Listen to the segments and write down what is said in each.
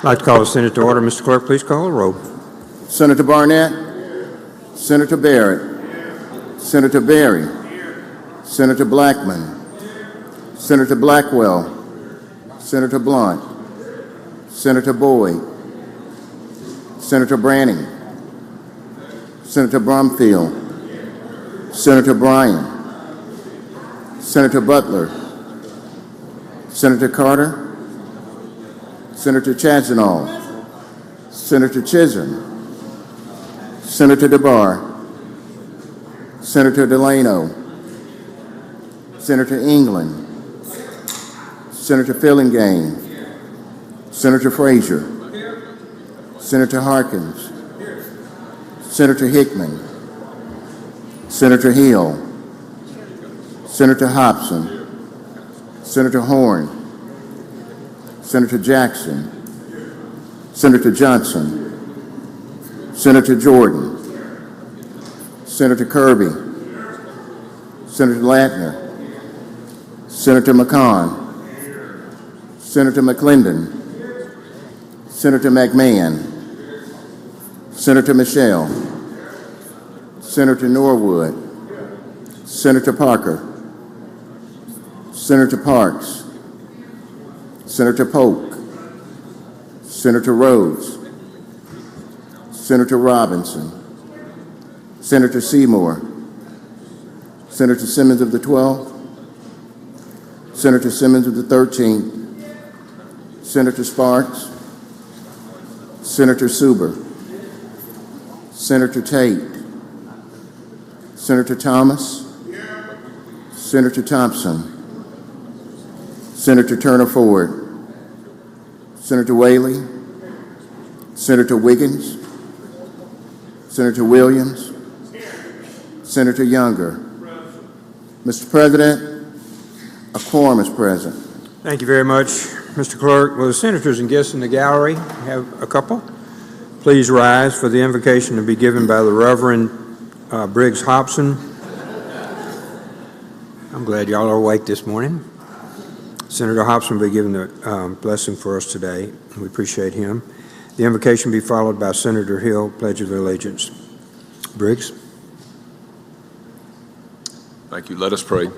I'd like to call the Senate to order. Mr. Clerk, please call the roll. Senator Barnett. Senator Barrett. Senator Berry. Senator Blackman. Senator Blackwell. Senator Blunt. Senator Boyd. Senator Branning. Senator Brumfield. Senator Bryan. Senator Butler. Senator Carter. Senator Chazanov. Senator Chisholm. Senator DeBar. Senator Delano. Senator England. Senator Fillingane. Senator Frazier. Senator Harkins. Senator Hickman. Senator Hill. Senator Hobson. Senator Horn. Senator Jackson. Senator Johnson. Senator Jordan. Senator Kirby. Senator Latner. Senator McCon. Senator McClendon. Senator McMahon. Senator Michelle. Senator Norwood. Senator Parker. Senator Parks. Senator Polk. Senator Rhodes. Senator Robinson. Senator Seymour. Senator Simmons of the 12th. Senator Simmons of the 13th. Senator Sparks. Senator Suber. Senator Tate. Senator Thomas. Senator Thompson. Senator Turner Ford. Senator Whaley. Senator Wiggins. Senator Williams. Senator Younger. Mr. President, a quorum is present. Thank you very much, Mr. Clerk. Will the senators and guests in the gallery have a couple? Please rise for the invocation to be given by the Reverend Briggs Hobson. I'm glad y'all are awake this morning. Senator Hobson will be giving the blessing for us today. We appreciate him. The invocation will be followed by Senator Hill, Pledge of Allegiance. Briggs. Thank you. Let us pray.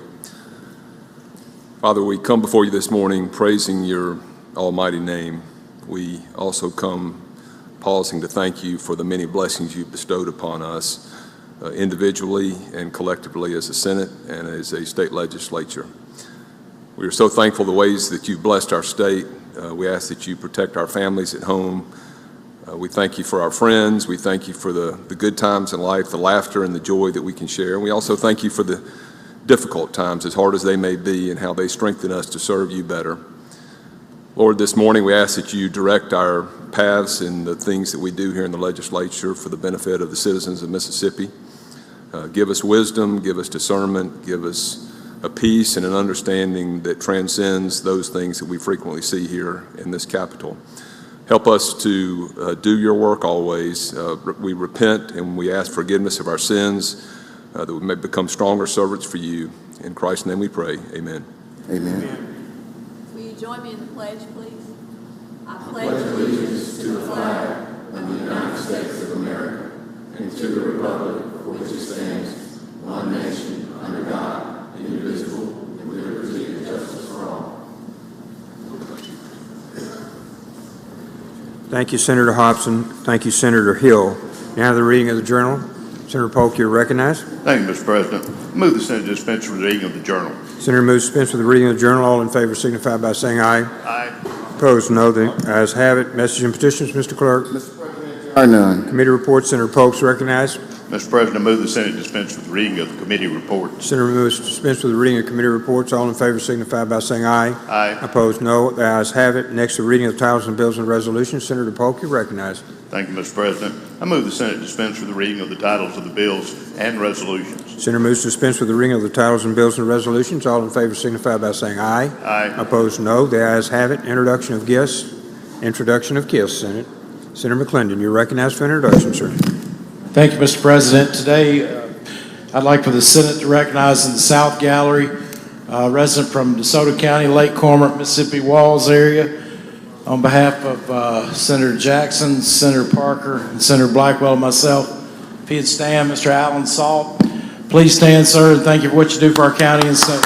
Father, we come before you this morning praising your almighty name. We also come pausing to thank you for the many blessings you've bestowed upon us individually and collectively as a Senate and as a state legislature. We are so thankful the ways that you've blessed our state. We ask that you protect our families at home. We thank you for our friends. We thank you for the good times in life, the laughter and the joy that we can share. And we also thank you for the difficult times, as hard as they may be, and how they strengthen us to serve you better. Lord, this morning we ask that you direct our paths in the things that we do here in the legislature for the benefit of the citizens of Mississippi. Give us wisdom, give us discernment, give us a peace and an understanding that transcends those things that we frequently see here in this Capitol. Help us to do your work always. We repent and we ask forgiveness of our sins, that we may become stronger servants for you. In Christ's name we pray. Amen. Amen. Will you join me in the pledge, please? I pledge allegiance to the flag of the United States of America and to the republic for which it stands, one nation, under God, indivisible, with liberty and justice for all. Thank you, Senator Hobson. Thank you, Senator Hill. Now the reading of the journal. Senator Polk, you're recognized. Thank you, Mr. President. Move the Senate dispense with the reading of the journal. Senator moves dispense with the reading of the journal. All in favor signify by saying aye. Aye. Opposed, no. The ayes have it. Message and petitions, Mr. Clerk. Mr. President, there are none. Committee reports. Senator Polk's recognized. Mr. President, move the Senate dispense with the reading of the committee reports. Senator moves dispense with the reading of committee reports. All in favor signify by saying aye. Aye. Opposed, no. The ayes have it. Next, the reading of the titles and bills and resolutions. Senator Polk, you're recognized. Thank you, Mr. President. I move the Senate dispense with the reading of the titles of the bills and resolutions. Senator moves to dispense with the reading of the titles and bills and resolutions. All in favor signify by saying aye. Aye. Opposed, no. The ayes have it. Introduction of gifts. Introduction of gifts, Senate. Senator McClendon, you're recognized for introduction, sir. Thank you, Mr. President. Today, I'd like for the Senate to recognize in the South Gallery a resident from DeSoto County, Lake Cormorant, Mississippi Walls area. On behalf of Senator Jackson, Senator Parker, and Senator Blackwell, and myself, if he'd stand, Mr. Alan Salt. Please stand, sir, and thank you for what you do for our county and state.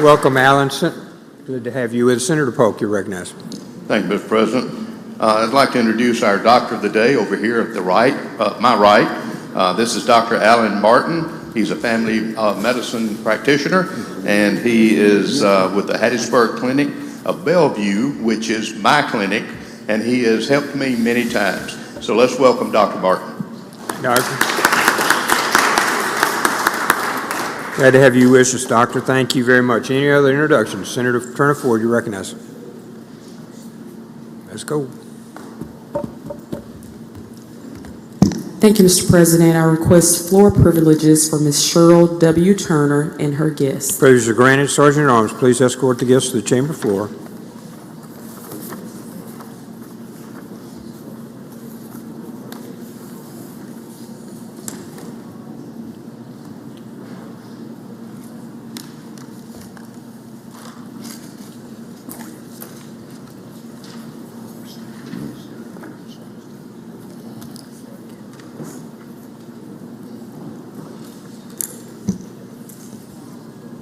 Welcome, Alan. Good to have you with us. Senator Polk, you're recognized. Thank you, Mr. President. I'd like to introduce our doctor of the day over here at the right, my right. This is Dr. Alan Martin. He's a family medicine practitioner, and he is with the Hattiesburg Clinic of Bellevue, which is my clinic, and he has helped me many times. So let's welcome Dr. Martin. Doctor. Glad to have you with us, Doctor. Thank you very much. Any other introductions? Senator Turner Ford, you recognize. Let's go. Thank you, Mr. President. I request floor privileges for Ms. Cheryl W. Turner and her guests. Privileges are granted. Sergeant at Arms, please escort the guests to the chamber floor.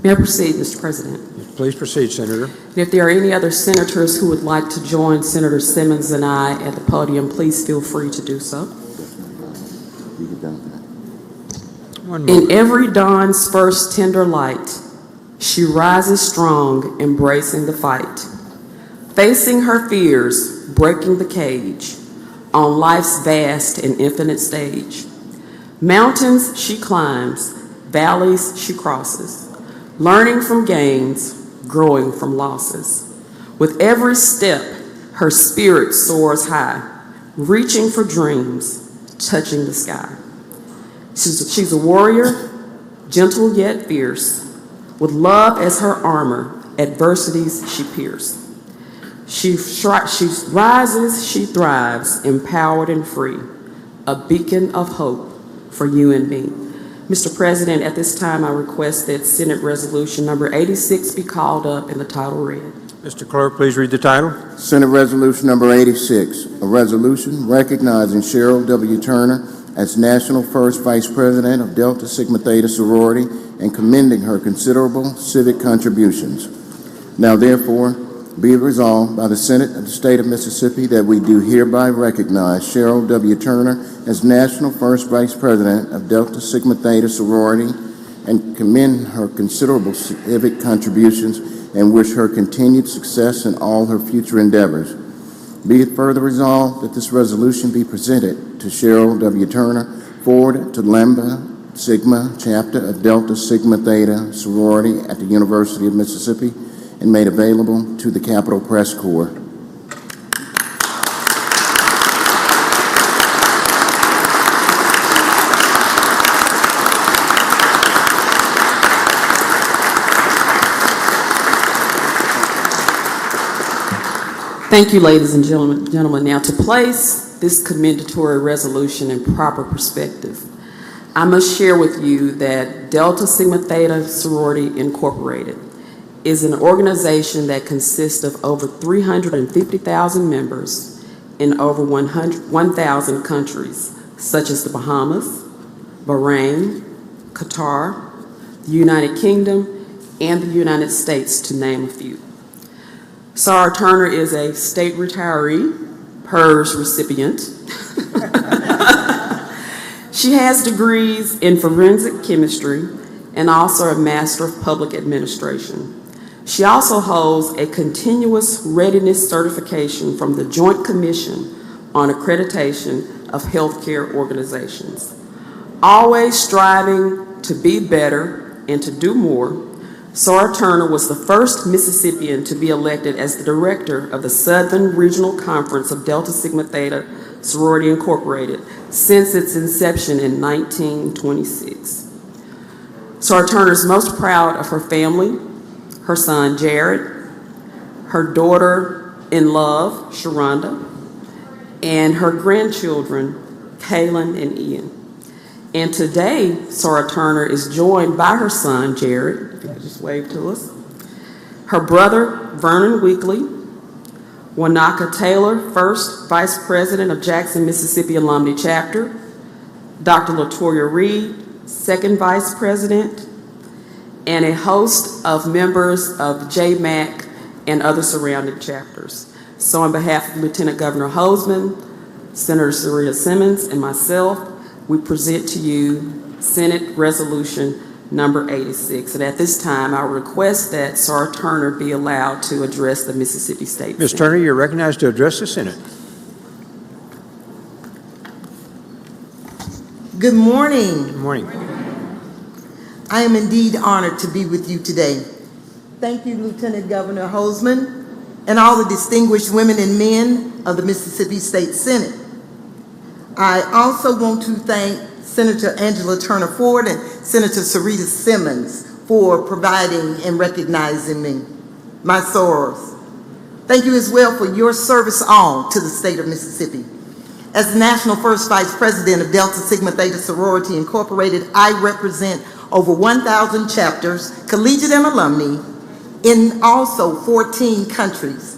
May I proceed, Mr. President? Please proceed, Senator. And if there are any other senators who would like to join Senator Simmons and I at the podium, please feel free to do so. In every dawn's first tender light, she rises strong, embracing the fight, facing her fears, breaking the cage on life's vast and infinite stage. Mountains she climbs, valleys she crosses, learning from gains, growing from losses. With every step, her spirit soars high, reaching for dreams, touching the sky. She's a warrior, gentle yet fierce, with love as her armor, adversities she pierces. She rises, she thrives, empowered and free, a beacon of hope for you and me. Mr. President, at this time, I request that Senate Resolution number 86 be called up and the title read. Mr. Clerk, please read the title. Senate Resolution number 86, a resolution recognizing Cheryl W. Turner as National First Vice President of Delta Sigma Theta Sorority and commending her considerable civic contributions. Now therefore, be it resolved by the Senate of the State of Mississippi that we do hereby recognize Cheryl W. Turner as National First Vice President of Delta Sigma Theta Sorority and commend her considerable civic contributions and wish her continued success in all her future endeavors. Be it further resolved that this resolution be presented to Cheryl W. Turner, forwarded to Lambda Sigma chapter of Delta Sigma Theta Sorority at the University of Mississippi, and made available to the Capitol Press Corps. Thank you, ladies and gentlemen. Now, to place this commendatory resolution in proper perspective, I must share with you that Delta Sigma Theta Sorority Incorporated is an organization that consists of over 350,000 members in over 1,000 countries, such as the Bahamas, Bahrain, Qatar, the United Kingdom, and the United States, to name a few. Sarah Turner is a state retiree, PERS recipient. She has degrees in forensic chemistry and also a Master of Public Administration. She also holds a continuous readiness certification from the Joint Commission on Accreditation of Healthcare Organizations. Always striving to be better and to do more, Sarah Turner was the first Mississippian to be elected as the director of the Southern Regional Conference of Delta Sigma Theta Sorority Incorporated since its inception in 1926. Sarah Turner is most proud of her family, her son Jared, her daughter-in-law Sharonda, and her grandchildren Kaylin and Ian. And today, Sarah Turner is joined by her son Jared, if you could just wave to us, her brother, Vernon Weekly, Wanaka Taylor, first Vice President of Jackson, Mississippi Alumni Chapter, Dr. LaToya Reed, second Vice President, and a host of members of JMAC and other surrounding chapters. So on behalf of Lieutenant Governor Hoseman, Senator Serena Simmons, and myself, we present to you Senate Resolution number 86. And at this time, I request that Sar Turner be allowed to address the Mississippi State Ms. Senate. Turner, you're recognized to address the Senate. Good morning. Good morning. I am indeed honored to be with you today. Thank you, Lieutenant Governor Hoseman, and all the distinguished women and men of the Mississippi State Senate. I also want to thank Senator Angela Turner Ford and Senator Sarita Simmons for providing and recognizing me, my sorors. Thank you as well for your service all to the state of Mississippi. As the National First Vice President of Delta Sigma Theta Sorority Incorporated, I represent over 1,000 chapters, collegiate and alumni, in also 14 countries.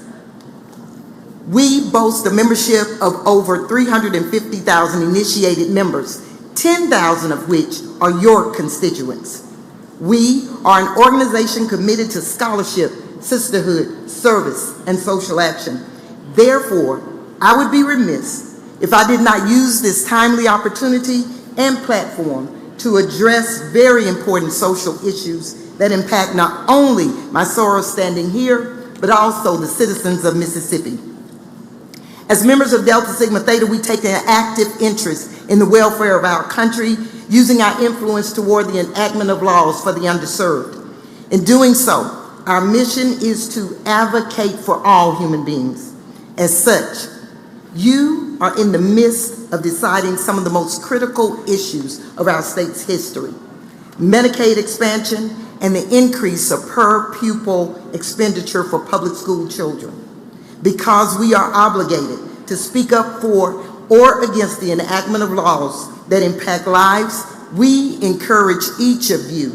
We boast a membership of over 350,000 initiated members, 10,000 of which are your constituents. We are an organization committed to scholarship, sisterhood, service, and social action. Therefore, I would be remiss if I did not use this timely opportunity and platform to address very important social issues that impact not only my sorors standing here, but also the citizens of Mississippi. As members of Delta Sigma Theta, we take an active interest in the welfare of our country, using our influence toward the enactment of laws for the underserved. In doing so, our mission is to advocate for all human beings. As such, you are in the midst of deciding some of the most critical issues of our state's history: Medicaid expansion and the increase of per pupil expenditure for public school children. Because we are obligated to speak up for or against the enactment of laws that impact lives, we encourage each of you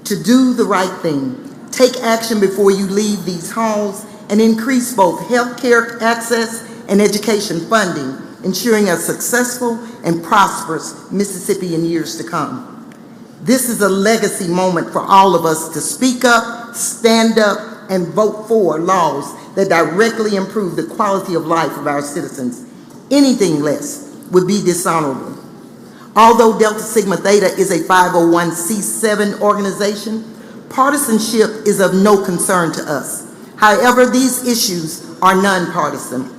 to do the right thing. Take action before you leave these halls and increase both healthcare access and education funding, ensuring a successful and prosperous Mississippi in years to come. This is a legacy moment for all of us to speak up, stand up, and vote for laws that directly improve the quality of life of our citizens. Anything less would be dishonorable. Although Delta Sigma Theta is a 501c7 organization, partisanship is of no concern to us. However, these issues are nonpartisan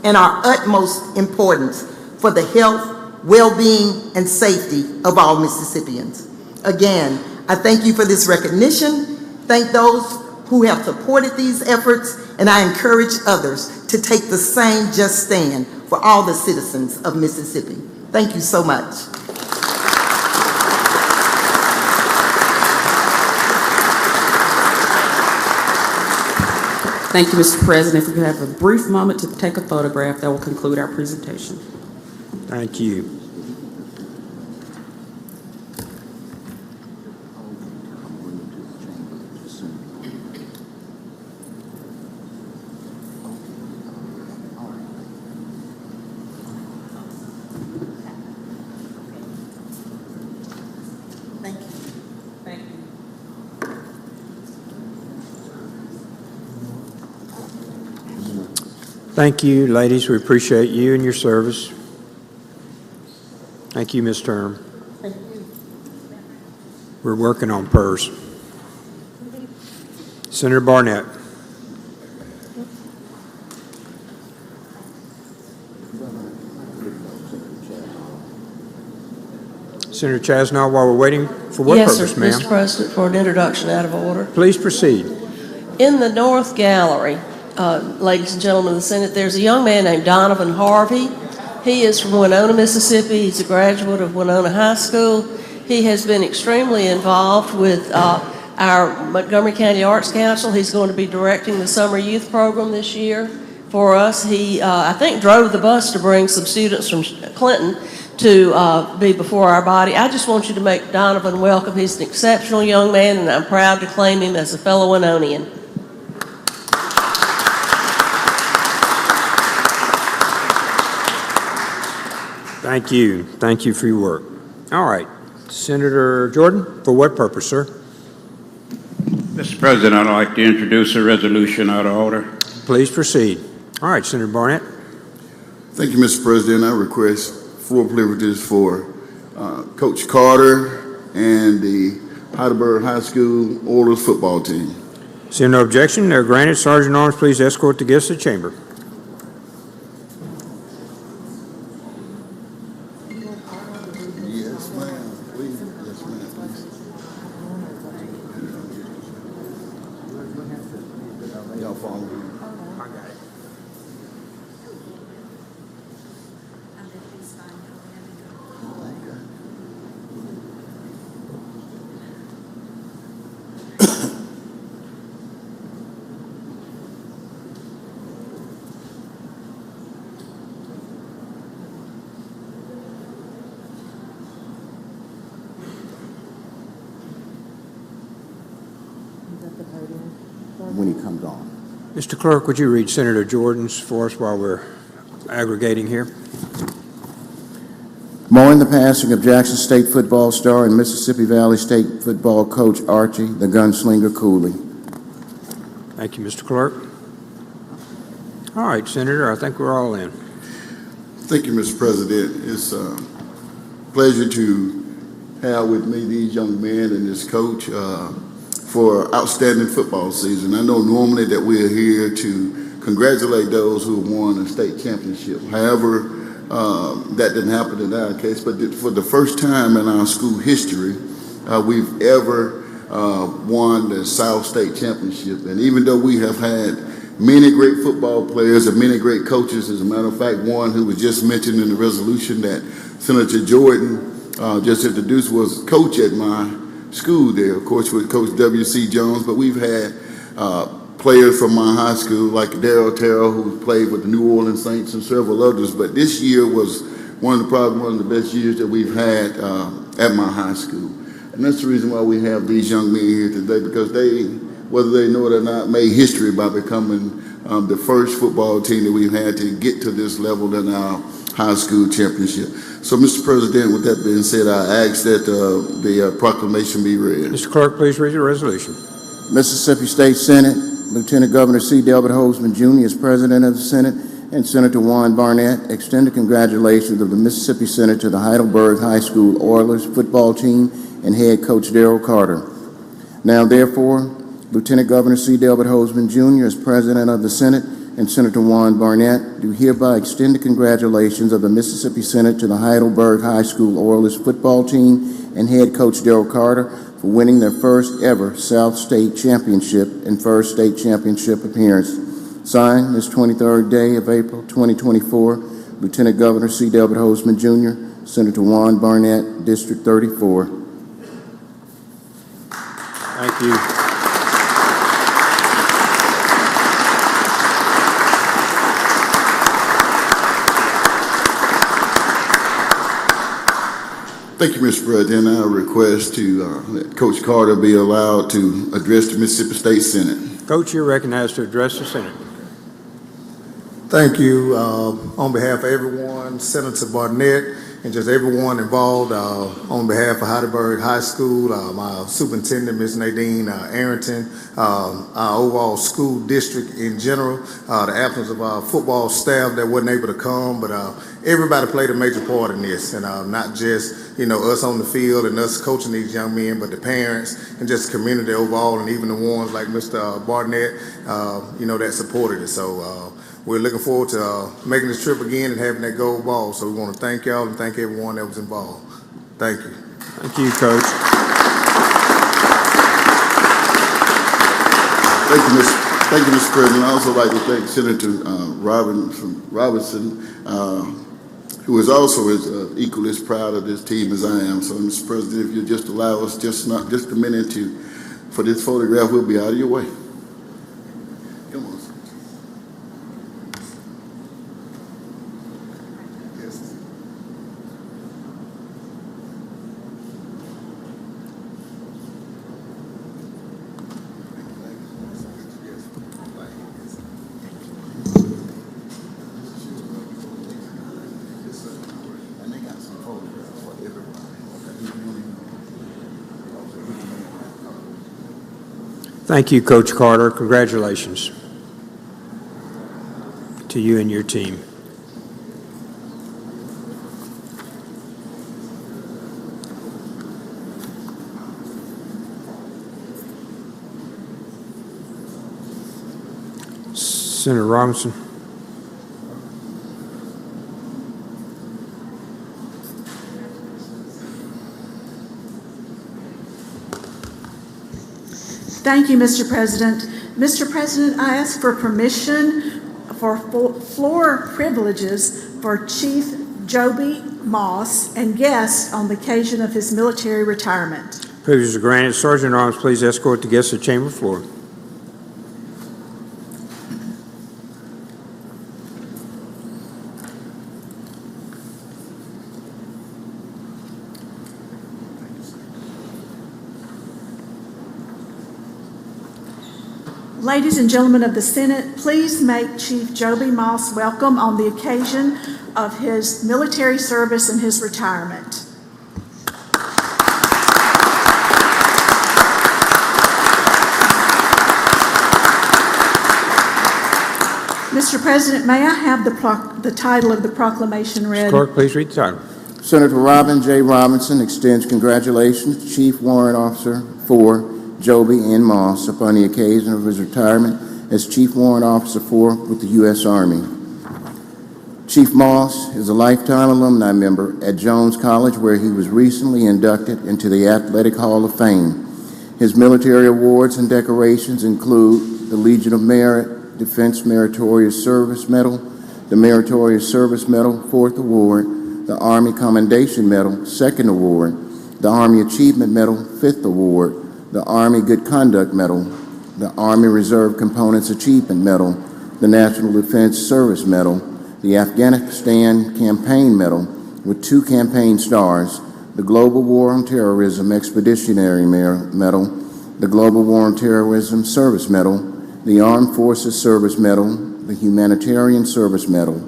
and are utmost importance for the health, well-being, and safety of all Mississippians. Again, I thank you for this recognition. Thank those who have supported these efforts, and I encourage others to take the same just stand for all the citizens of Mississippi. Thank you so much. Thank you, Mr. President. If we could have a brief moment to take a photograph, that will conclude our presentation. Thank you. Thank you. Thank you. Thank you, ladies. We appreciate you and your service. Thank you, Ms. Turner. Thank you. We're working on PERS. Senator Barnett. Senator Chasnaw, while we're waiting, for what Yes, purpose, sir, ma'am? Mr. President, for an introduction out of order. Please proceed. In the North Gallery, ladies and gentlemen of the Senate, there's a young man named Donovan Harvey. He is from Winona, Mississippi. He's a graduate of Winona High School. He has been extremely involved with our Montgomery County Arts Council. He's going to be directing the summer youth program this year for us. He, I think, drove the bus to bring some students from Clinton to be before our body. I just want you to make Donovan welcome. He's an exceptional young man, and I'm proud to claim him as a fellow Winonian. Thank you. Thank you for your work. All right. Senator Jordan, for what purpose, sir? Mr. President, I'd like to introduce a resolution out of order. Please proceed. All right, Senator Barnett. Thank you, Mr. President. I request full privileges for Coach Carter and the Heidelberg High School Oilers football team. Seeing no objection, they're granted. Sergeant at Arms, please escort the guests to the chamber. Yes, ma'am. Please. Yes, ma'am. Please. Y'all follow me. I got it. When he comes on. Mr. Clerk, would you read Senator Jordan's for us while we're aggregating here? Mourn the passing of Jackson State football star and Mississippi Valley State football coach Archie the Gunslinger Cooley. Thank you, Mr. Clerk. All right, Senator, I think we're all in. Thank you, Mr. President. It's a pleasure to have with me these young men and this coach for outstanding football season. I know normally that we're here to congratulate those who won a state championship. However, that didn't happen in our case, but for the first time in our school history, we've ever won the South State Championship. And even though we have had many great football players and many great coaches, as a matter of fact, one who was just mentioned in the resolution that Senator Jordan just introduced was coach at my school there, of course, with Coach W.C. Jones, but we've had players from my high school like Darryl Terrell, who played with the New Orleans Saints, and several others, but this year was probably one of the best years that we've had at my high school. And that's the reason why we have these young men here today, because they, whether they know it or not, made history by becoming the first football team that we've had to get to this level in our high school championship. So, Mr. President, with that being said, I ask that the proclamation be read. Mr. Clerk, please read the resolution. Mississippi State Senate, Lieutenant Governor C. Delbert Holzman Jr. is President of the Senate, and Senator Juan Barnett extend the congratulations of the Mississippi Senate to the Heidelberg High School Oilers football team and head coach Daryl Carter. Now, therefore, Lieutenant Governor C. Delbert Holzman Jr. is President of the Senate, and Senator Juan Barnett do hereby extend the congratulations of the Mississippi Senate to the Heidelberg High School Oilers football team and head coach Daryl Carter for winning their first ever South State Championship and first state championship appearance. Signed this 23rd day of April 2024, Lieutenant Governor C. Delbert Holzman Jr., Senator Juan Barnett, District 34. Thank you. Thank you, Mr. President. I request to let Coach Carter be allowed to address the Mississippi State Senate. Coach, you're recognized to address the Senate. Thank you. On behalf of everyone, Senator Barnett, and just everyone involved, on behalf of Heidelberg High School, my superintendent, Ms. Nadine Arrington, our overall school district in general, the absence of our football staff that wasn't able to come, but everybody played a major part in this, and not just us on the field and us coaching these young men, but the parents and just the community overall, and even the ones like Mr. Barnett, that supported it. So we're looking forward to making this trip again and having that gold ball. So we want to thank y'all and thank everyone that was involved. Thank you. Thank you, Coach. Thank you, Mr. President. I also like to thank Senator Robinson, who is also equally as proud of this team as I am. So, Mr. President, if you'll just allow us just a minute for this photograph, we'll be out of your way. Come on. Yes. Thank you, Coach Carter. Congratulations to you and your team. Senator Robinson. Thank you, Mr. President. Mr. President, I ask for permission for floor privileges for Chief Joby Moss and guests on the occasion of his military retirement. Privileges are granted. Sergeant at Arms, please escort the guests to the chamber floor. Ladies and gentlemen of the Senate, please make Chief Joby Moss welcome on the occasion of his military service and his retirement. Mr. President, may I have the title of the proclamation read? Clerk, please read the title. Senator Robin J. Robinson extends congratulations to Chief Warrant Officer 4 Joby N. Moss upon the occasion of his retirement as Chief Warrant Officer 4 with the U.S. Army. Chief Moss is a lifetime alumni member at Jones College, where he was recently inducted into the Athletic Hall of Fame. His military awards and decorations include the Legion of Merit, Defense Meritorious Service Medal, the Meritorious Service Medal, 4th Award, the Army Commendation Medal, 2nd Award, the Army Achievement Medal, 5th Award, the Army Good Conduct Medal, the Army Reserve Components Achievement Medal, the National Defense Service Medal, the Afghanistan Campaign Medal with 2 campaign stars, the Global War on Terrorism Expeditionary Medal, the Global War on Terrorism Service Medal, the Armed Forces Service Medal, the Humanitarian Service Medal,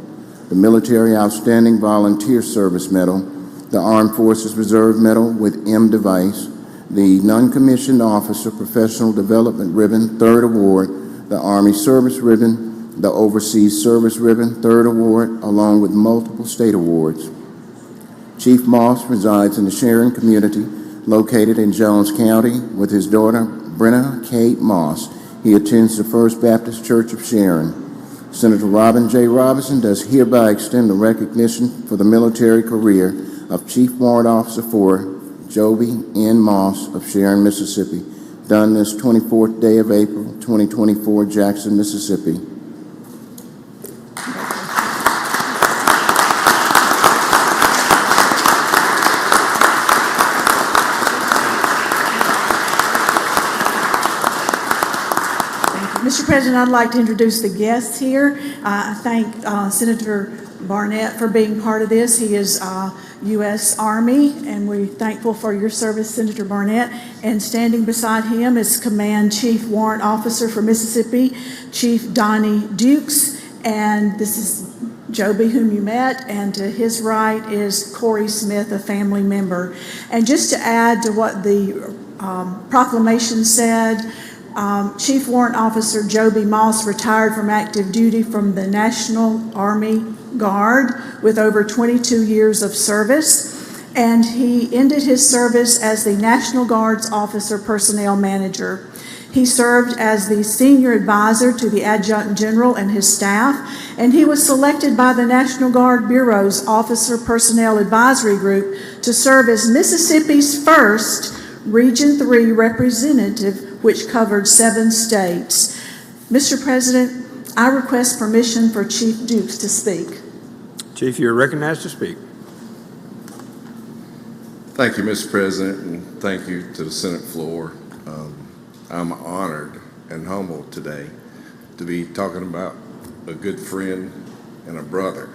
the Military Outstanding Volunteer Service Medal, the Armed Forces Reserve Medal with M device, the Non-Commissioned Officer Professional Development Ribbon, 3rd Award, the Army Service Ribbon, the Overseas Service Ribbon, 3rd Award, along with multiple state awards. Chief Moss resides in the Sharon community located in Jones County with his daughter, Brenna Kate Moss. He attends the First Baptist Church of Sharon. Senator Robin J. Robinson does hereby extend the recognition for the military career of Chief Warrant Officer 4 Joby N. Moss of Sharon, Mississippi, done this 24th day of April, 2024, Jackson, Mississippi. Mr. President, I'd like to introduce the guests here. I thank Senator Barnett for being part of this. He is U.S. Army, and we're thankful for your service, Senator Barnett. And standing beside him is Command Chief Warrant Officer for Mississippi, Chief Donnie Dukes, and this is Joby, whom you met, and to his right is Corey Smith, a family member. And just to add to what the proclamation said, Chief Warrant Officer Joby Moss retired from active duty from the National Army Guard with over 22 years of service, and he ended his service as the National Guard's Officer Personnel Manager. He served as the senior advisor to the Adjutant General and his staff, and he was selected by the National Guard Bureau's Officer Personnel Advisory Group to serve as Mississippi's first Region 3 representative, which covered 7 states. Mr. President, I request permission for Chief Dukes to speak. Chief, you're recognized to speak. Thank you, Mr. President, and thank you to the Senate floor. I'm honored and humbled today to be talking about a good friend and a brother.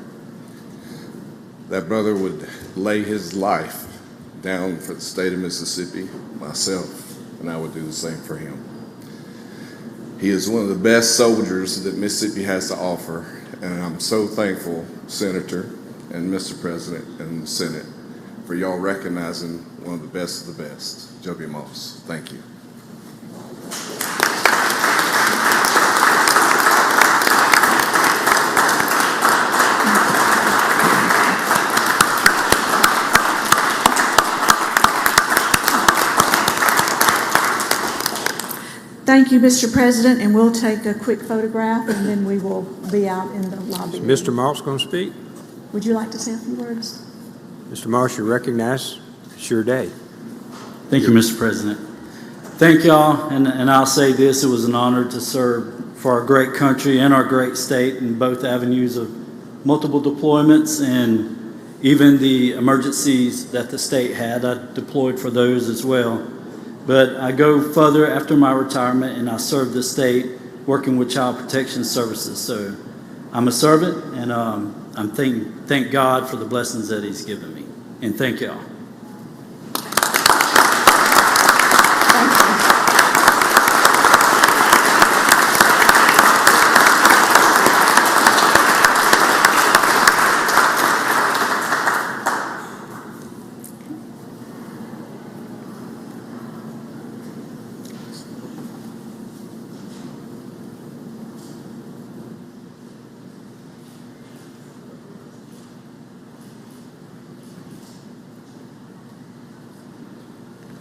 That brother would lay his life down for the state of Mississippi, myself, and I would do the same for him. He is one of the best soldiers that Mississippi has to offer, and I'm so thankful, Senator and Mr. President and the Senate, for y'all recognizing one of the best of the best, Joby Moss. Thank you. Thank you, Mr. President, and we'll take a quick photograph, and then we will be out in the lobby. Is Mr. Moss going to speak? Would you like to say a few words? Mr. Moss, you're recognized. It's your day. Thank you, Mr. President. Thank y'all, and I'll say this, it was an honor to serve for our great country and our great state in both avenues of multiple deployments and even the emergencies that the state had. I deployed for those as well. But I go further after my retirement, and I serve the state working with Child Protection Services. So I'm a servant, and thank God for the blessings that He's given me. And thank y'all.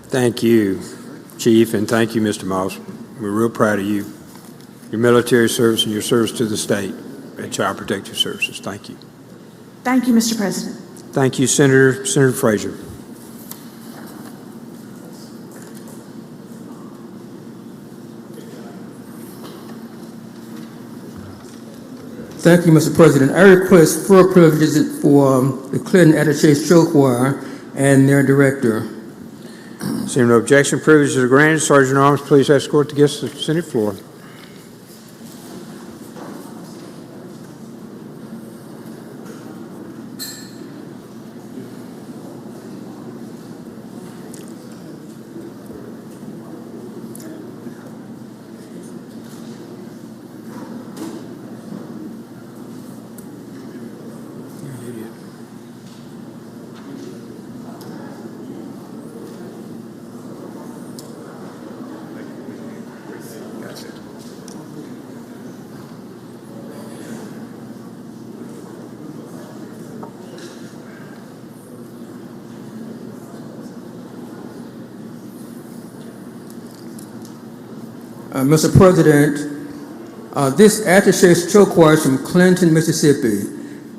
Thank you, Chief, and thank you, Mr. Moss. We're real proud of you, your military service, and your service to the state at Child Protective Services. Thank you. Thank you, Mr. President. Thank you, Senator Frazier. Thank you, Mr. President. I request full privileges for the Clinton Attaché Show Choir and their director. Seeing no objection, privileges are granted. Sergeant at Arms, please escort the guests to the Senate floor. Mr. President, this Attaché Show Choir is from Clinton, Mississippi.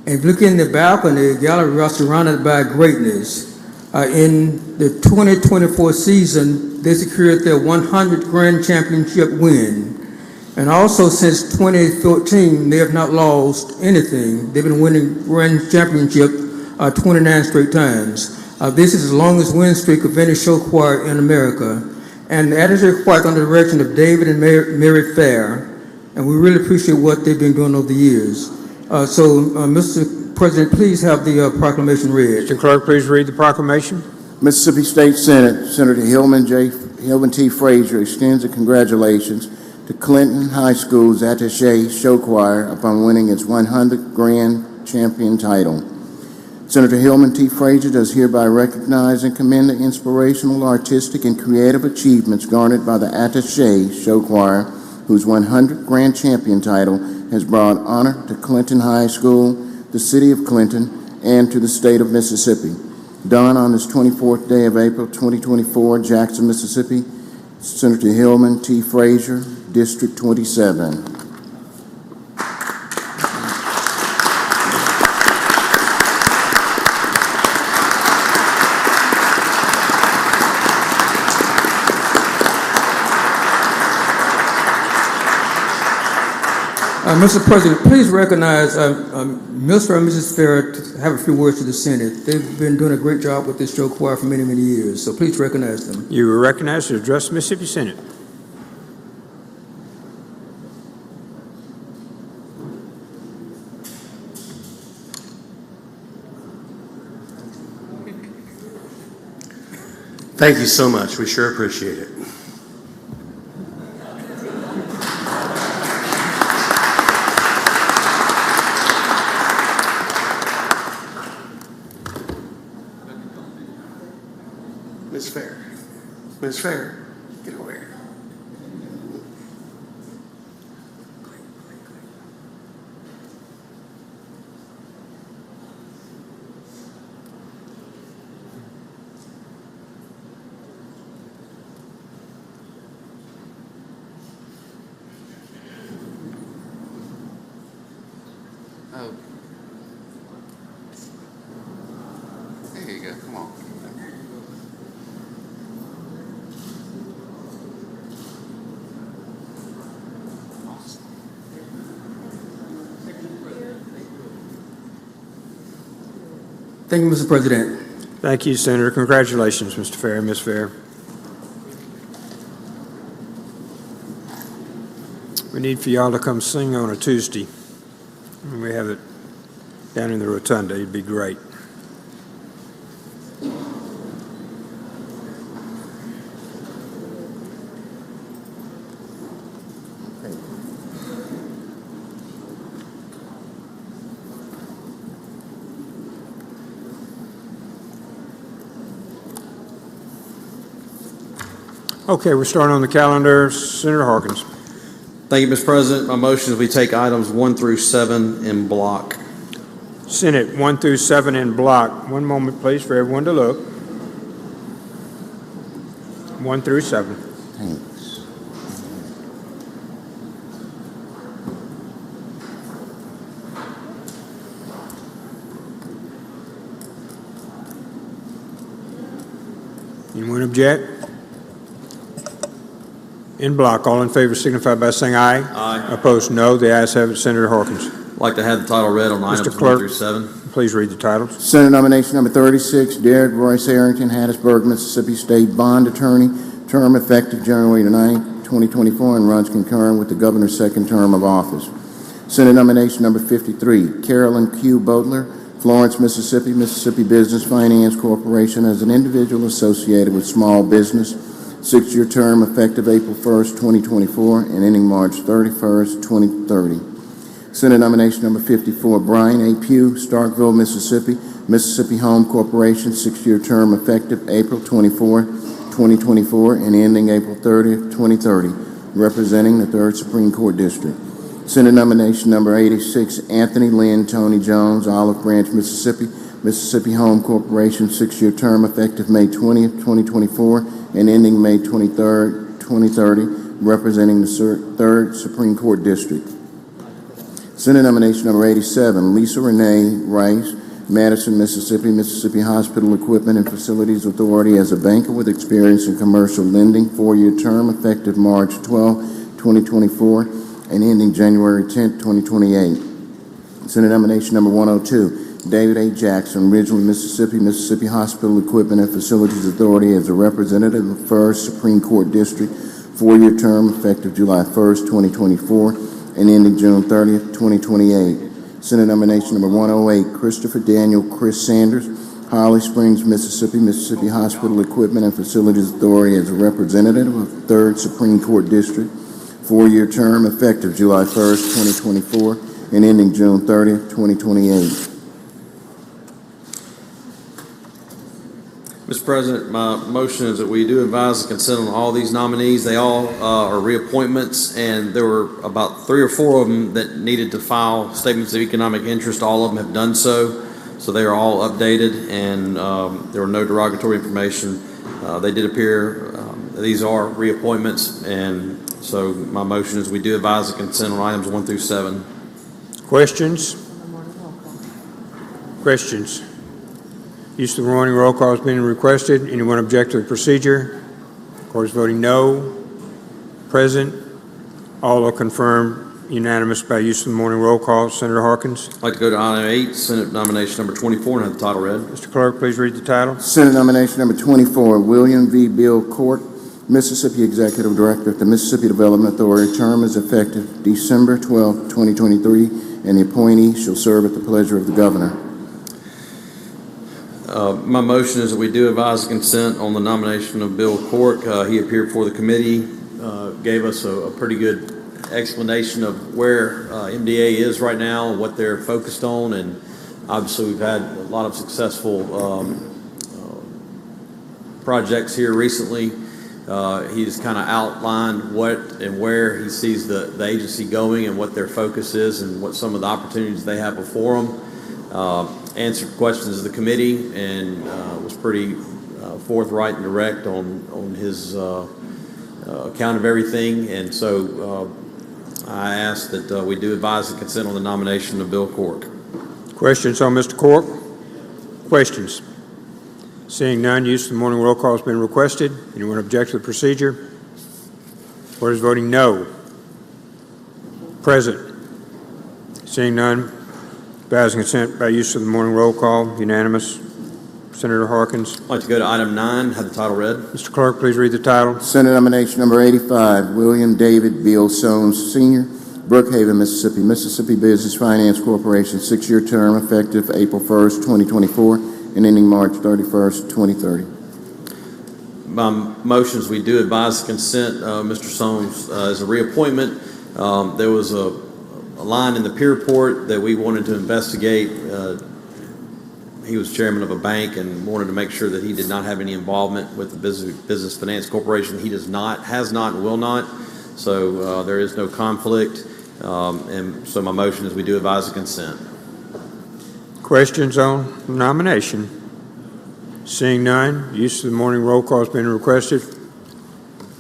And if you look in the balcony, the gallery is surrounded by greatness. In the 2024 season, they secured their 100th Grand Championship win. And also since 2014, they have not lost anything. They've been winning Grand Championship 29 straight times. This is the longest win streak of any show choir in America. And the Attaché Choir is under the direction of David and Mary Fair, and we really appreciate what they've been doing over the years. Mr. President, please have the proclamation read. Mr. Clerk, please read the proclamation. Mississippi State Senate, Senator Hillman T. Frazier extends the congratulations to Clinton High School's Attaché Show Choir upon winning its 100th Grand Champion title. Senator Hillman T. Frazier does hereby recognize and commend the inspirational, artistic, and creative achievements garnered by the Attaché Show Choir, whose 100th Grand Champion title has brought honor to Clinton High School, the city of Clinton, and to the state of Mississippi. Done on this 24th day of April 2024, Jackson, Mississippi, Senator Hillman T. Frazier, District 27. Mr. President, please recognize Mr. and Mrs. Fair to have a few words to the Senate. They've been doing a great job with this show choir for many, many years, so please recognize them. You are recognized to address the Mississippi Senate. Thank you so much. We sure appreciate it. Ms. Fair, get over here. Yeah, come on. Thank you, Mr. President. Thank you, Senator. Congratulations, Mr. Fair, Ms. Fair. We need for y'all to come sing on a Tuesday. We have it down in the rotunda. It'd be great. Okay, we're starting on the calendar. Senator Harkins. Thank you, Mr. President. My motion is we take items 1 through 7 in block. Senate 1 through 7 in block. One moment, please, for everyone to look. 1 through 7. Thanks. Anyone object? In block, all in favor signify by saying aye. Aye. Opposed, no. The ayes have it. Senator Harkins. I'd like to have the title read on items 1 through 7. Please read the titles. Senate nomination number 36, Derek Royce Arrington, Hattiesburg, Mississippi State Bond Attorney, term effective January 9, 2024, and runs concurrent with the governor's second term of office. Senate nomination number 53, Carolyn Q. Bodler, Florence, Mississippi, Mississippi Business Finance Corporation, as an individual associated with small business, 6-year term effective April 1st, 2024, and ending March 31st, 2030. Senate nomination number 54, Brian A. Pugh, Starkville, Mississippi, Mississippi Home Corporation, 6-year term effective April 24, 2024, and ending April 30th, 2030, representing the 3rd Supreme Court District. Senate nomination number 86, Anthony Lynn Tony Jones, Olive Branch, Mississippi, Mississippi Home Corporation, 6-year term effective May 20th, 2024, and ending May 23rd, 2030, representing the 3rd Supreme Court District. Senate nomination number 87, Lisa Renee Rice, Madison, Mississippi, Mississippi Hospital Equipment and Facilities Authority, as a banker with experience in commercial lending, 4-year term effective March 12, 2024, and ending January 10, 2028. Senate nomination number 102, David A. Jackson, Ridgeland, Mississippi, Mississippi Hospital Equipment and Facilities Authority, as a representative of 1st Supreme Court District, 4-year term effective July 1st, 2024, and ending June 30th, 2028. Senate nomination number 108, Christopher Daniel Chris Sanders, Holly Springs, Mississippi, Mississippi Hospital Equipment and Facilities Authority, as a representative of 3rd Supreme Court District, 4-year term effective July 1st, 2024, and ending June 30th, 2028. Mr. President, my motion is that we do advise the consent on all these nominees. They all are reappointments, and there were about 3 or 4 of them that needed to file statements of economic interest. All of them have done so, so they are all updated, and there were no derogatory information. They did appear, these are reappointments, and so my motion is we do advise the consent on items 1 through 7. Questions? Questions? Use of the morning roll call has been requested. Anyone object to the procedure? Court is voting no. Present. All are confirmed unanimous by use of the morning roll call. Senator Harkins. I'd like to go to item 8, Senate nomination number 24, and have the title read. Mr. Clerk, please read the title. Senate nomination number 24, William V. Bill Court, Mississippi Executive Director of the Mississippi Development Authority. Term is effective December 12, 2023, and the appointee shall serve at the pleasure of the governor. My motion is that we do advise the consent on the nomination of Bill Cork. He appeared before the committee, gave us a pretty good explanation of where MDA is right now and what they're focused on, and obviously we've had a lot of successful projects here recently. He's kind of outlined what and where he sees the agency going and what their focus is and what some of the opportunities they have before them. Answered questions of the committee and was pretty forthright and direct on his account of everything. And so I ask that we do advise the consent on the nomination of Bill Cork. Questions on Mr. Cork? Questions? Seeing none, use of the morning roll call has been requested. Anyone object to the procedure? Court is voting no. Present. Seeing none, advising consent by use of the morning roll call, unanimous. Senator Harkins. I'd like to go to item 9, have the title read. Mr. Clerk, please read the title. Senate nomination number 85, William David Beal Soames, Sr., Brookhaven, Mississippi. Mississippi Business Finance Corporation, 6-year term effective April 1st, 2024, and ending March 31st, 2030. By motions, we do advise consent. Mr. Soames as a reappointment. There was a line in the peer report that we wanted to investigate. He was chairman of a bank and wanted to make sure that he did not have any involvement with the Business Finance Corporation. He does not, has not, and will not. So there is no conflict. And so my motion is we do advise the consent. Questions on nomination? Seeing none, use of the morning roll call has been requested.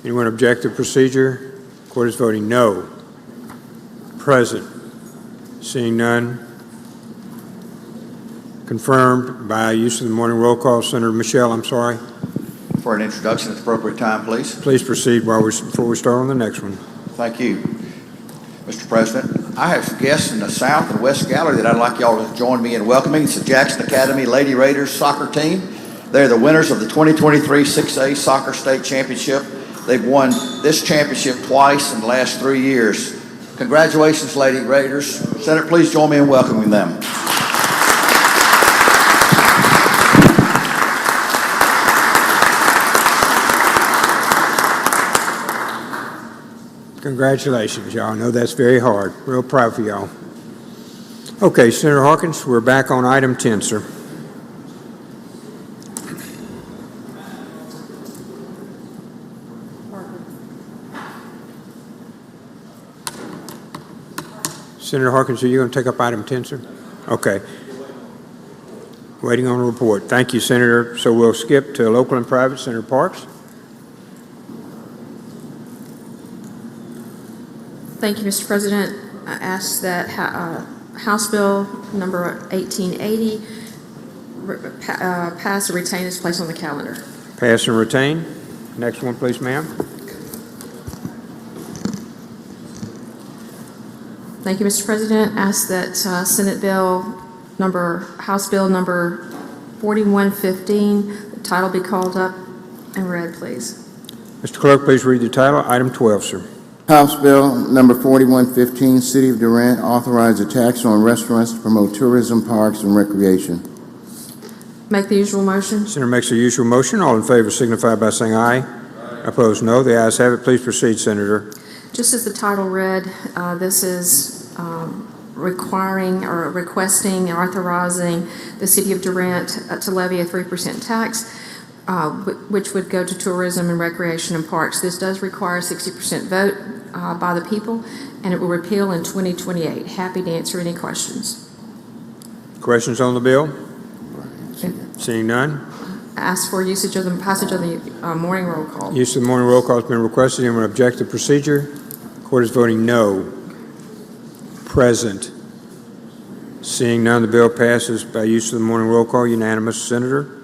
Anyone object to procedure? Court is voting no. Present. Seeing none, confirmed by use of the morning roll call. Senator Michelle, I'm sorry. For an introduction at the appropriate time, please. Please proceed before we start on the next one. Thank you. Mr. President, I have guests in the South and West Gallery that I'd like y'all to join me in welcoming. It's the Jackson Academy Lady Raiders soccer team. They're the winners of the 2023 6A Soccer State Championship. They've won this championship twice in the last 3 years. Congratulations, Lady Raiders. Senator, please join me in welcoming them. Congratulations, y'all. I know that's very hard. Real proud for y'all. Okay, Senator Harkins, we're back on item 10, sir. Senator Harkins, are you going to take up item 10, sir? Okay. Waiting on a report. Thank you, Senator. So we'll skip to local and private. Senator Parks. Thank you, Mr. President. I ask that House Bill number 1880 pass and retain its place on the calendar. Pass and retain. Next one, please, ma'am. Thank you, Mr. President. Ask that House Bill number 4115, the title be called up and read, please. Mr. Clerk, please read the title. Item 12, sir. House Bill number 4115, City of Durant, authorize a tax on restaurants to promote tourism, parks, and recreation. Make the usual motion. Senator makes the usual motion. All in favor signify by saying aye. Aye. Opposed, no. The ayes have it. Please proceed, Senator. Just as the title read, this is requiring or requesting and authorizing the City of Durant to levy a 3% tax, which would go to tourism and recreation and parks. This does require a 60% vote by the people, and it will repeal in 2028. Happy to answer any questions. Questions on the bill? Seeing none. Ask for passage of the morning roll call. Use of the morning roll call has been requested. Anyone object to procedure? Court is voting no. Present. Seeing none, the bill passes by use of the morning roll call. Unanimous. Senator.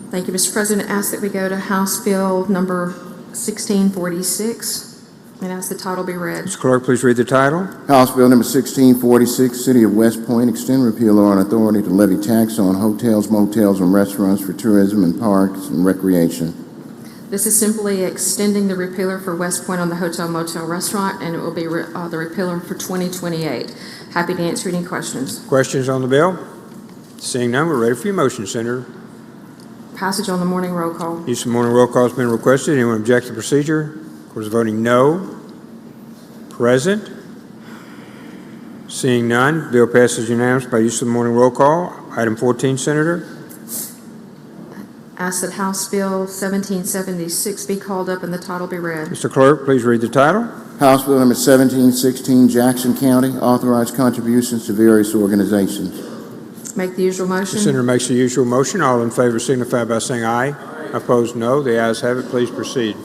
Thank you, Mr. President. Ask that we go to House Bill number 1646 and ask the title be read. Mr. Clerk, please read the title. House Bill number 1646, City of West Point, extend repeal on authority to levy tax on hotels, motels, and restaurants for tourism and parks and recreation. This is simply extending the repealer for West Point on the hotel, motel, restaurant, and it will be the repealer for 2028. Happy to answer any questions. Questions on the bill? Seeing none, we're ready for your motion, Senator. Passage on the morning roll call. Use of morning roll call has been requested. Anyone object to procedure? Court is voting no. Present. Seeing none, bill passes unanimously by use of the morning roll call. Item 14, Senator. Ask that House Bill 1776 be called up and the title be read. Mr. Clerk, please read the title. House Bill number 1716, Jackson County, authorize contributions to various organizations. Make the usual motion. The Senator makes the usual motion. All in favor signify by saying aye. Aye. Opposed, no. The ayes have it. Please proceed.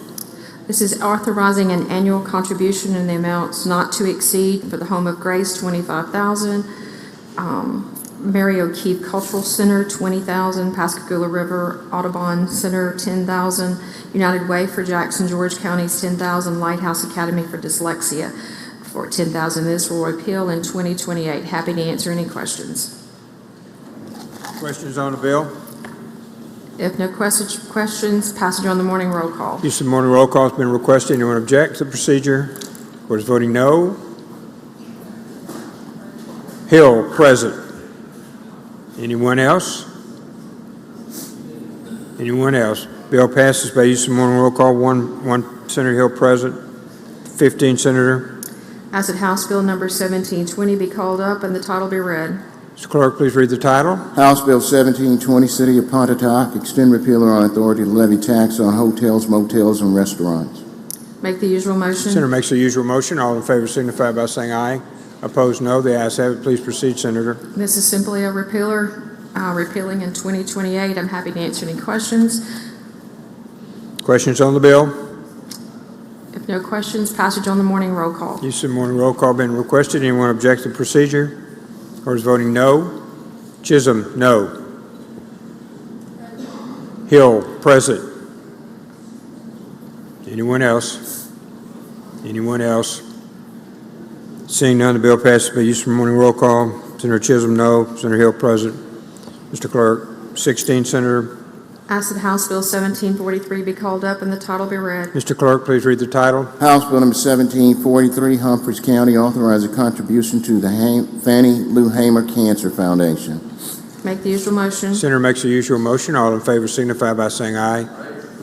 This is authorizing an annual contribution in the amounts not to exceed for the Home of Grace, $25,000. Mary O'Keefe Cultural Center, $20,000. Pascagoula River Audubon Center, $10,000. United Way for Jackson, George counties, $10,000. Lighthouse Academy for Dyslexia for $10,000. This will repeal in 2028. Happy to answer any questions. Questions on the bill? If no questions, passage on the morning roll call. Use of the morning roll call has been requested. Anyone object to the procedure? Court is voting no. Hill, present. Anyone else? Anyone else? Bill passes by use of morning roll call. One Senator Hill present. 15 Senator. Ask that House Bill number 1720 be called up and the title be read. Mr. Clerk, please read the title. House Bill 1720, City of Pontotoc, extend repeal on authority to levy tax on hotels, motels, and restaurants. Make the usual motion. Senator makes the usual motion. All in favor signify by saying aye. Opposed, no. The ayes have it. Please proceed, Senator. This is simply a repealing in 2028. I'm happy to answer any questions. Questions on the bill? If no questions, passage on the morning roll call. Use of morning roll call been requested. Anyone object to the procedure? Court is voting no. Chisholm, no. Hill, present. Anyone else? Anyone else? Seeing none, the bill passes by use of morning roll call. Senator Chisholm, no. Senator Hill, present. Mr. Clerk, 16, Senator. Ask that House Bill 1743 be called up and the title be read. Mr. Clerk, please read the title. House Bill number 1743, Humphreys County, authorize a contribution to the Fannie Lou Hamer Cancer Foundation. Make the usual motion. Senator makes the usual motion. All in favor signify by saying aye.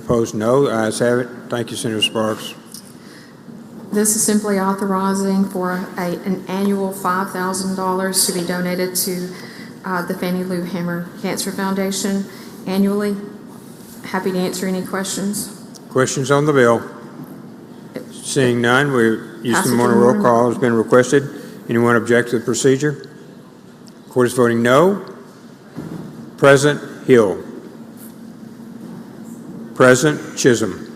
Opposed, no. The ayes have it. Thank you, Senator Sparks. This is simply authorizing for an annual $5,000 to be donated to the Fannie Lou Hamer Cancer Foundation annually. Happy to answer any questions. Questions on the bill? Seeing none, use of the morning roll call has been requested. Anyone object to the procedure? Court is voting no. Present, Hill. Present, Chisholm.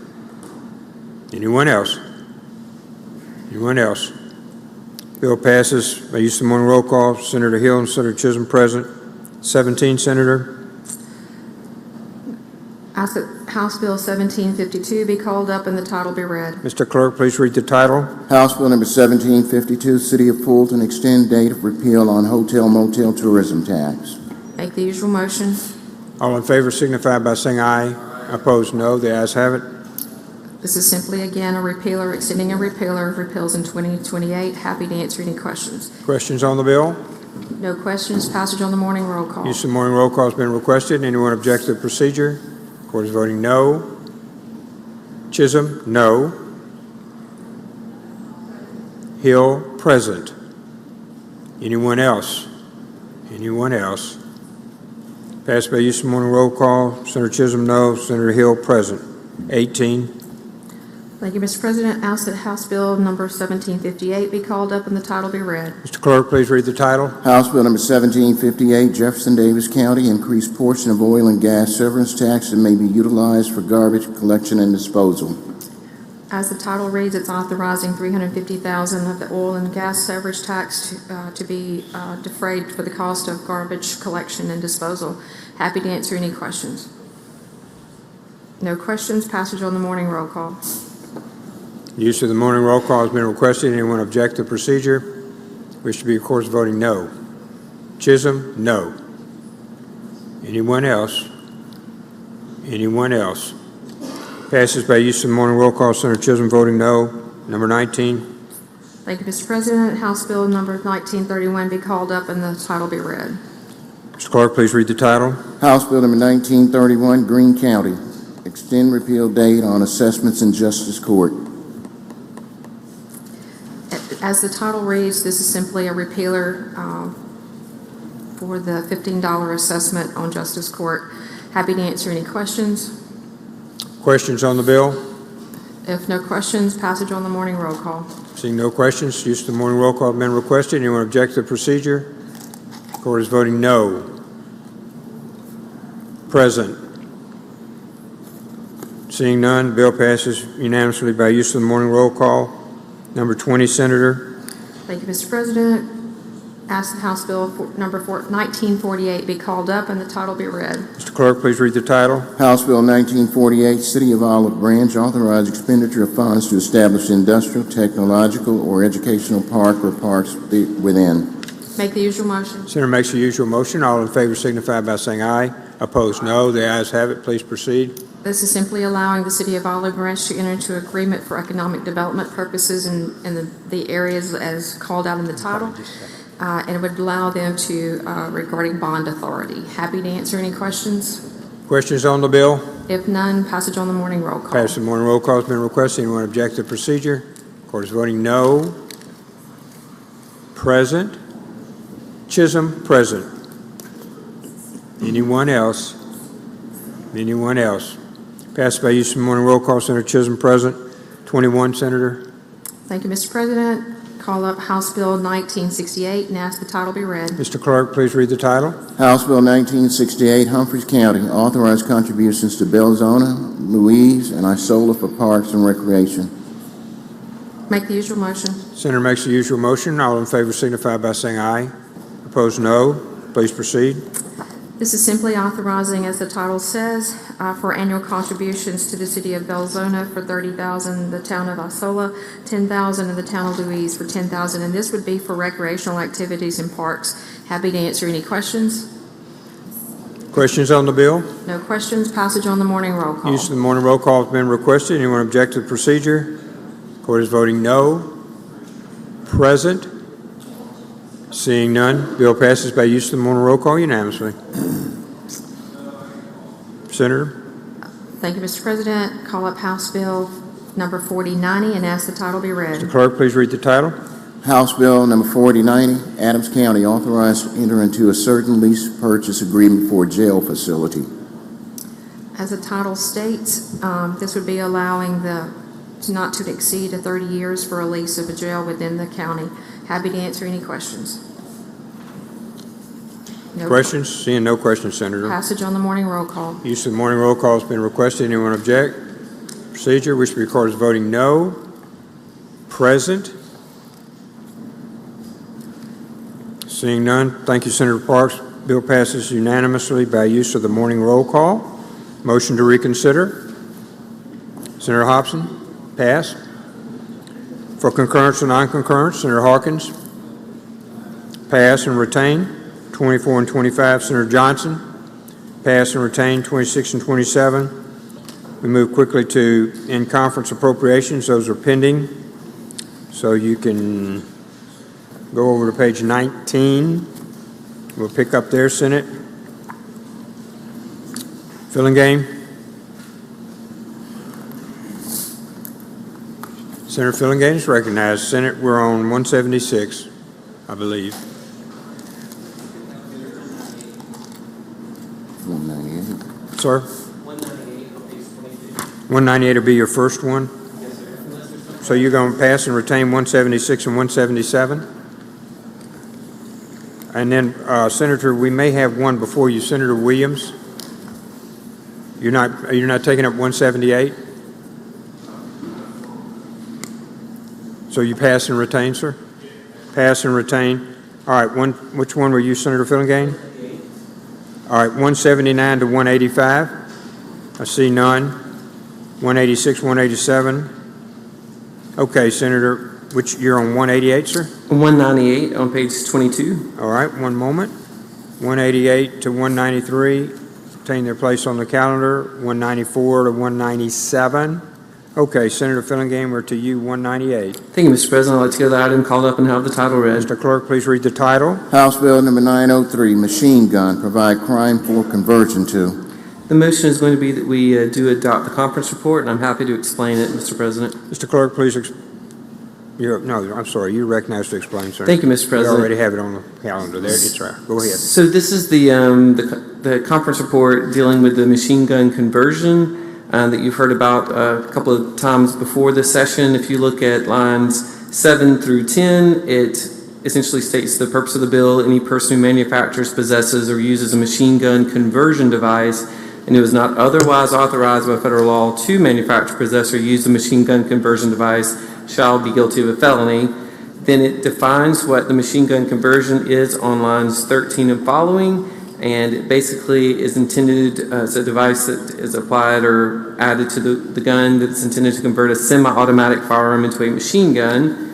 Anyone else? Anyone else? Bill passes by use of the morning roll call. Senator Hill and Senator Chisholm present. 17, Senator. Ask that House Bill 1752 be called up and the title be read. Mr. Clerk, please read the title. House Bill number 1752, City of Fulton, extend date of repeal on hotel motel tourism tax. Make the usual motion. All in favor signify by saying aye. Opposed, no. The ayes have it. This is simply, again, a repealer, extending a repealer of repeals in 2028. Happy to answer any questions. Questions on the bill? No questions. Passage on the morning roll call. Use of the morning roll call has been requested. Anyone object to the procedure? Court is voting no. Chisholm, no. Hill, present. Anyone else? Anyone else? Passed by use of morning roll call. Senator Chisholm, no. Senator Hill, present. 18. Thank you, Mr. President. Ask that House Bill number 1758 be called up and the title be read. Mr. Clerk, please read the title. House Bill number 1758, Jefferson Davis County, increased portion of oil and gas severance tax that may be utilized for garbage collection and disposal. As the title reads, it's authorizing $350,000 of the oil and gas severance tax to be defrayed for the cost of garbage collection and disposal. Happy to answer any questions. No questions. Passage on the morning roll call. Use of the morning roll call has been requested. Anyone object to the procedure? Wish to be, of course, voting no. Chisholm, no. Anyone else? Anyone else? Passes by use of the morning roll call. Senator Chisholm voting no. Number 19. Thank you, Mr. President. House Bill number 1931 be called up and the title be read. Mr. Clerk, please read the title. House Bill number 1931, Greene County, extend repeal date on assessments in Justice Court. As the title reads, this is simply a repealer for the $15 assessment on Justice Court. Happy to answer any questions. Questions on the bill? If no questions, passage on the morning roll call. Seeing no questions, use of the morning roll call has been requested. Anyone object to the procedure? Court is voting no. Present. Seeing none, bill passes unanimously by use of the morning roll call. Number 20, Senator. Thank you, Mr. President. Ask that House Bill number 1948 be called up and the title be read. Mr. Clerk, please read the title. House Bill 1948, City of Olive Branch, authorize expenditure of funds to establish industrial, technological, or educational park or parks within. Make the usual motion. Senator makes the usual motion. All in favor signify by saying aye. Opposed, no. The ayes have it. Please proceed. This is simply allowing the City of Olive Branch to enter into agreement for economic development purposes in the areas as called out in the title. And it would allow them to, regarding bond authority. Happy to answer any questions. Questions on the bill? If none, passage on the morning roll call. Passage on the morning roll call has been requested. Anyone object to the procedure? Court is voting no. Present. Chisholm, present. Anyone else? Anyone else? Passed by use of the morning roll call. Senator Chisholm, present. 21, Senator. Thank you, Mr. President. Call up House Bill 1968 and ask the title be read. Mr. Clerk, please read the title. House Bill 1968, Humphreys County, authorize contributions to Belzona, Louise, and Isola for parks and recreation. Make the usual motion. Senator makes the usual motion. All in favor signify by saying aye. Opposed, no. Please proceed. This is simply authorizing, as the title says, for annual contributions to the City of Belzona for $30,000, the town of Isola, $10,000, and the town of Louise for $10,000. And this would be for recreational activities and parks. Happy to answer any questions. Questions on the bill? No questions. Passage on the morning roll call. Use of the morning roll call has been requested. Anyone object to the procedure? Court is voting no. Present. Seeing none, bill passes by use of the morning roll call unanimously. Senator. Thank you, Mr. President. Call up House Bill number 4090 and ask the title be read. Mr. Clerk, please read the title. House Bill number 4090, Adams County, authorized to enter into a certain lease purchase agreement for a jail facility. As the title states, this would be allowing not to exceed 30 years for a lease of a jail within the county. Happy to answer any questions. No Questions? Seeing no questions, Senator. Passage on the morning roll call. Use of the morning roll call has been requested. Anyone object? Procedure, which records voting no. Present. Seeing none, thank you, Senator Parks. Bill passes unanimously by use of the morning roll call. Motion to reconsider. Senator Hobson, pass. For concurrence or non-concurrence, Senator Hawkins, pass and retain. 24 and 25, Senator Johnson, pass and retain. 26 and 27. We move quickly to in-conference appropriations. Those are pending. So you can go over to page 19. We'll pick up there, Senate. Filling game. Senator Fillingham is recognized. Senate, we're on 176, I believe. 198. Sir? 198 will be your first one? Yes, sir. So you're going to pass and retain 176 and 177? And then, Senator, we may have one before you. Senator Williams? You're not taking up 178? So you pass and retain, sir? Pass and retain. All right, which one were you, Senator Fillingham? All right, 179 to 185. I see none. 186, 187. Okay, Senator, you're on 188, sir? 198 on page 22. All right, one moment. 188 to 193 obtain their place on the calendar. 194 to 197. Okay, Senator Fillingham, we're to you, 198. Thank you, Mr. President. I'd like to get the item called up and have the title read. Mr. Clerk, please read the title. House Bill number 903, machine gun, provide crime for conversion to. The motion is going to be that we do adopt the conference report, and I'm happy to explain it, Mr. President. Mr. Clerk, please. I'm sorry. You're recognized to explain, sir. Thank you, Mr. President. You already have it on the calendar there. It's right. Go ahead. So this is the conference report dealing with the machine gun conversion that you've heard about a couple of times before this session. If you look at lines 7 through 10, it essentially states the purpose of the bill: any person who manufactures, possesses, or uses a machine gun conversion device and who is not otherwise authorized by federal law to manufacture, possess, or use a machine gun conversion device shall be guilty of a felony. Then it defines what the machine gun conversion is on lines 13 and following, and it basically is intended as a device that is applied or added to the gun that's intended to convert a semi-automatic firearm into a machine gun.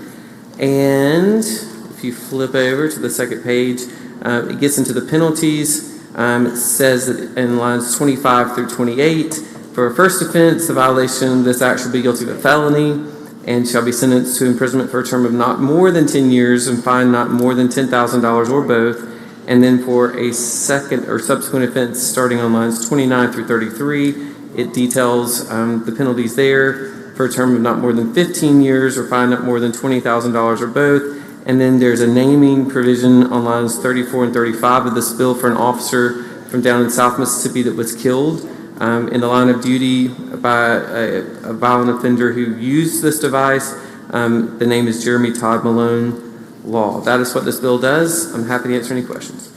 And if you flip over to the second page, it gets into the penalties. It says that in lines 25 through 28, for a first offense, the violation of this act shall be guilty of a felony and shall be sentenced to imprisonment for a term of not more than 10 years and fined not more than $10,000 or both. And then for a second or subsequent offense starting on lines 29 through 33, it details the penalties there for a term of not more than 15 years or fined not more than $20,000 or both. And then there's a naming provision on lines 34 and 35 of this bill for an officer from down in South Mississippi that was killed in the line of duty by a violent offender who used this device. The name is Jeremy Todd Malone Law. That is what this bill does. I'm happy to answer any questions.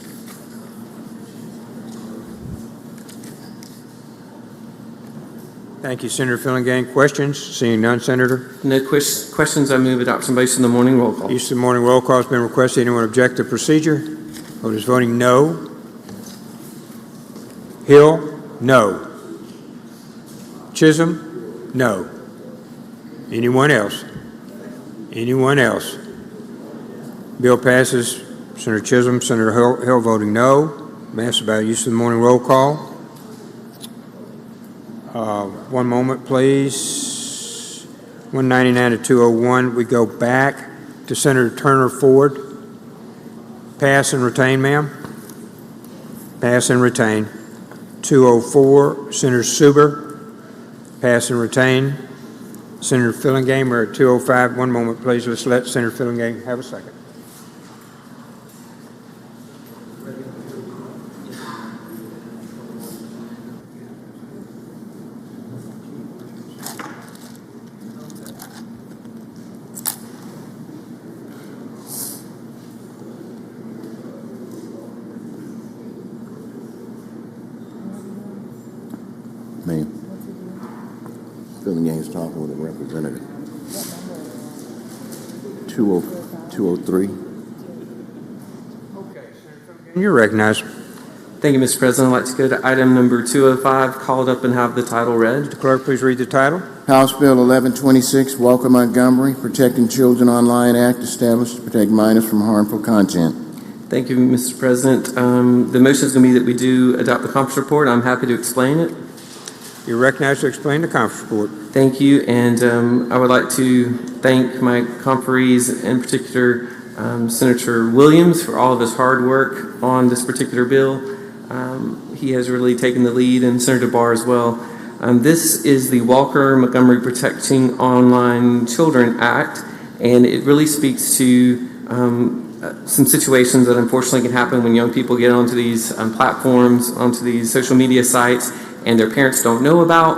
Thank you, Senator Fillingham. Questions? Seeing none, Senator. No questions. I move adoption based on the morning roll call. Use of the morning roll call has been requested. Anyone object to procedure? Voters voting no. Hill? No. Chisholm? No. Anyone else? Anyone else? Bill passes. Senator Chisholm, Senator Hill voting no. Mass about use of the morning roll call. One moment, please. 199 to 201. We go back to Senator Turner Ford. Pass and retain, ma'am. Pass and retain. 204, Senator Suber. Pass and retain. Senator Fillingham, we're at 205. One moment, please. Let's let Senator Fillingham have a second. Ma'am. Fillingham's talking with a representative. 203. You're recognized. Thank you, Mr. President. I'd like to go to item number 205, called up and have the title read. Mr. Clerk, please read the title. House Bill 1126, Walker Montgomery, Protecting Children Online Act, established to protect minors from harmful content. Thank you, Mr. President. The motion is going to be that we do adopt the conference report. I'm happy to explain it. You're recognized to explain the conference report. Thank you, and I would like to thank my conferees, in particular Senator Williams, for all of his hard work on this particular bill. He has really taken the lead, and Senator Barr as well. This is the Walker Montgomery Protecting Online Children Act, and it really speaks to some situations that unfortunately can happen when young people get onto these platforms, onto these social media sites, and their parents don't know about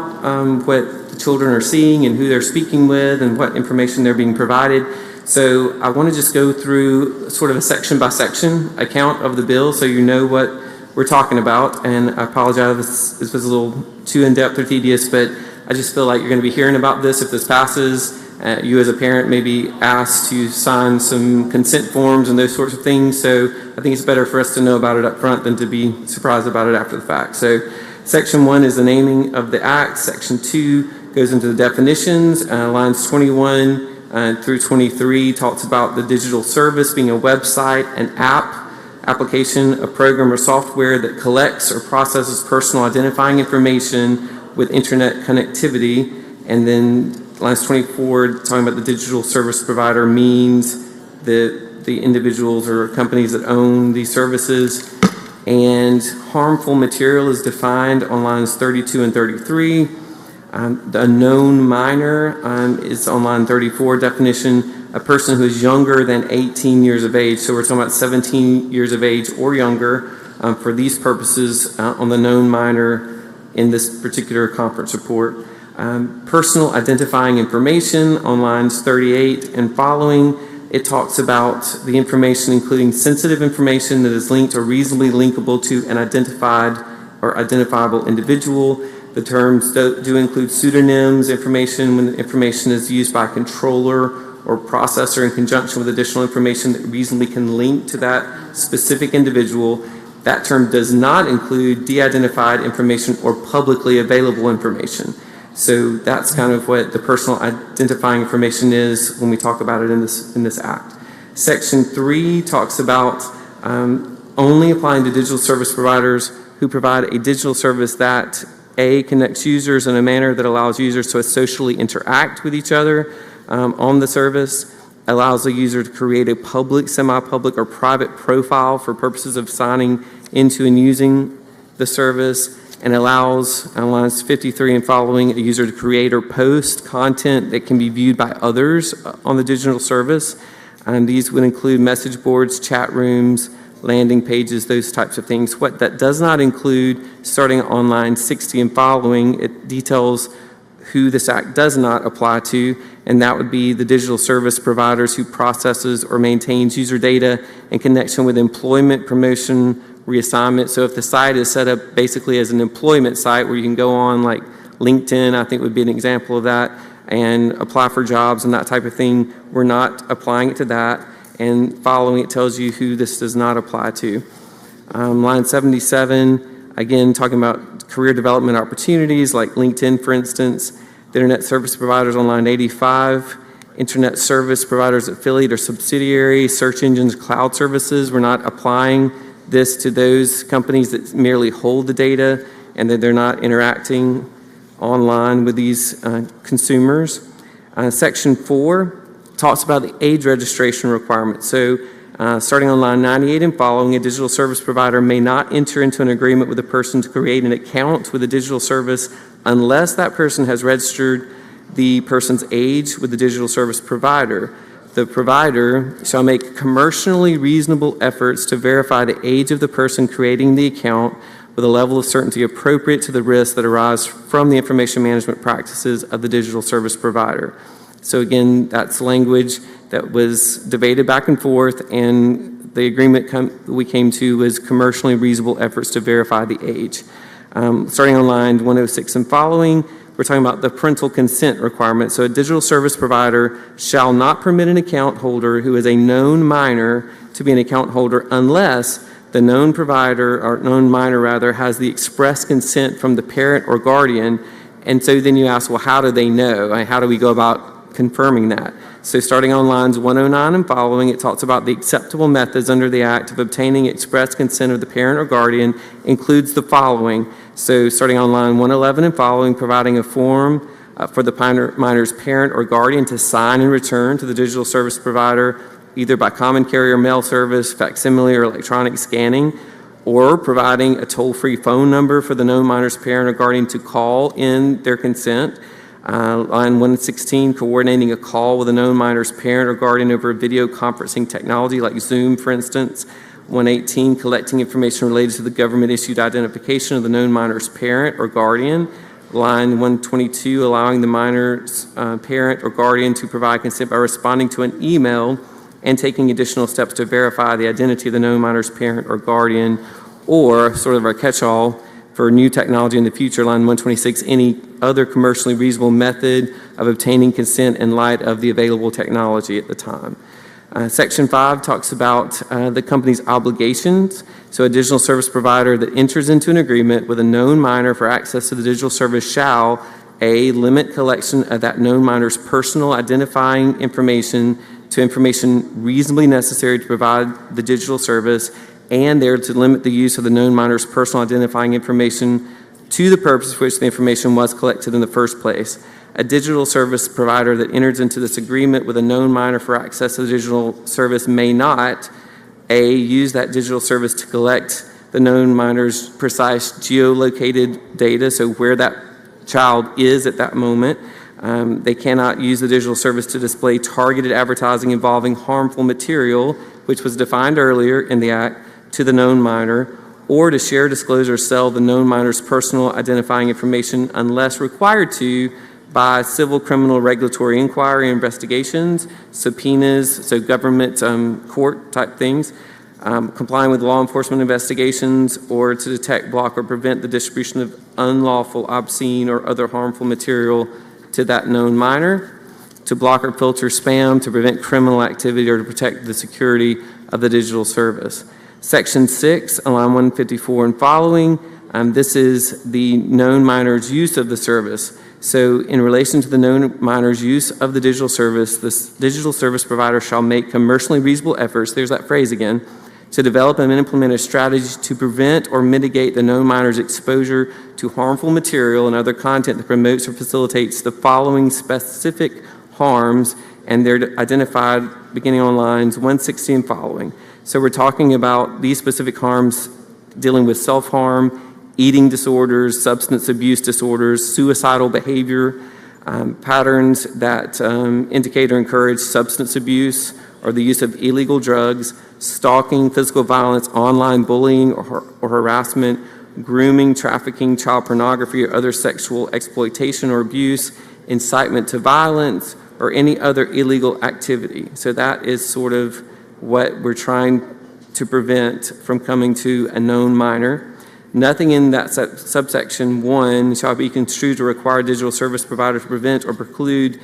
what the children are seeing and who they're speaking with and what information they're being provided. So I want to just go through sort of a section by section account of the bill so you know what we're talking about. And I apologize if this was a little too in-depth or tedious, but I just feel like you're going to be hearing about this if this passes. You as a parent may be asked to sign some consent forms and those sorts of things. So I think it's better for us to know about it up front than to be surprised about it after the fact. So Section 1 is the naming of the act. Section 2 goes into the definitions. Lines 21 through 23 talks about the digital service being a website, an app, application, a program or software that collects or processes personal identifying information with internet connectivity. And then lines 24 talking about the digital service provider means that the individuals or companies that own these services. And harmful material is defined on lines 32 and 33. The known minor is on line 34 definition, a person who is younger than 18 years of age. So we're talking about 17 years of age or younger for these purposes on the known minor in this particular conference report. Personal identifying information on lines 38 and following. It talks about the information, including sensitive information that is linked or reasonably linkable to an identified or identifiable individual. The terms do include pseudonyms, information when information is used by a controller or processor in conjunction with additional information that reasonably can link to that specific individual. That term does not include de-identified information or publicly available information. So that's kind of what the personal identifying information is when we talk about it in this act. Section 3 talks about only applying to digital service providers who provide a digital service that A, connects users in a manner that allows users to socially interact with each other on the service, allows the user to create a public, semi-public, or private profile for purposes of signing into and using the service, and allows, on lines 53 and following, a user to create or post content that can be viewed by others on the digital service. And these would include message boards, chat rooms, landing pages, those types of things. What that does not include, starting on line 60 and following, it details who this act does not apply to, and that would be the digital service providers who processes or maintains user data in connection with employment, promotion, reassignment. So if the site is set up basically as an employment site where you can go on, like LinkedIn, I think would be an example of that, and apply for jobs and that type of thing, we're not applying it to that. And following it tells you who this does not apply to. Line 77, again, talking about career development opportunities like LinkedIn, for instance. The internet service providers on line 85, internet service providers affiliate or subsidiary, search engines, cloud services. We're not applying this to those companies that merely hold the data and that they're not interacting online with these consumers. Section 4 talks about the age registration requirement. So starting on line 98 and following, a digital service provider may not enter into an agreement with a person to create an account with a digital service unless that person has registered the person's age with the digital service provider. The provider shall make commercially reasonable efforts to verify the age of the person creating the account with a level of certainty appropriate to the risks that arise from the information management practices of the digital service provider. So again, that's language that was debated back and forth, and the agreement we came to was commercially reasonable efforts to verify the age. Starting on line 106 and following, we're talking about the parental consent requirement. So a digital service provider shall not permit an account holder who is a known minor to be an account holder unless the known provider, or known minor rather, has the express consent from the parent or guardian. And so then you ask, well, how do they know? How do we go about confirming that? So starting on lines 109 and following, it talks about the acceptable methods under the Act of obtaining express consent of the parent or guardian includes the following. So starting on line 111 and following, providing a form for the minor's parent or guardian to sign and return to the digital service provider, either by common carrier mail service, facsimile, or electronic scanning, or providing a toll-free phone number for the known minor's parent or guardian to call in their consent. Line 116, coordinating a call with a known minor's parent or guardian over a video conferencing technology like Zoom, for instance. 118, collecting information related to the government-issued identification of the known minor's parent or guardian. Line 122, allowing the minor's parent or guardian to provide consent by responding to an email and taking additional steps to verify the identity of the known minor's parent or guardian, or sort of our catch-all for new technology in the future, line 126, any other commercially reasonable method of obtaining consent in light of the available technology at the time. Section 5 talks about the company's obligations. So a digital service provider that enters into an agreement with a known minor for access to the digital service shall, A, limit collection of that known minor's personal identifying information to information reasonably necessary to provide the digital service, and there to limit the use of the known minor's personal identifying information to the purpose for which the information was collected in the first place. A digital service provider that enters into this agreement with a known minor for access to the digital service may not, A, use that digital service to collect the known minor's precise geolocated data, so where that child is at that moment. They cannot use the digital service to display targeted advertising involving harmful material, which was defined earlier in the Act, to the known minor, or to share, disclose, or sell the known minor's personal identifying information unless required to by civil, criminal, regulatory inquiry, investigations, subpoenas, so government court type things, complying with law enforcement investigations, or to detect, block, or prevent the distribution of unlawful, obscene, or other harmful material to that known minor. to block or filter spam, to prevent criminal activity, or to protect the security of the digital service. Section 6, on line 154 and following, this is the known minor's use of the service. So in relation to the known minor's use of the digital service, this digital service provider shall make commercially reasonable efforts, there's that phrase again, to develop and implement a strategy to prevent or mitigate the known minor's exposure to harmful material and other content that promotes or facilitates the following specific harms, and they're identified beginning on lines 160 and following. So we're talking about these specific harms dealing with self-harm, eating disorders, substance abuse disorders, suicidal behavior, patterns that indicate or encourage substance abuse or the use of illegal drugs, stalking, physical violence, online bullying or harassment, grooming, trafficking, child pornography, or other sexual exploitation or abuse, incitement to violence, or any other illegal activity. So that is sort of what we're trying to prevent from coming to a known minor. Nothing in that subsection 1 shall be construed to require a digital service provider to prevent or preclude,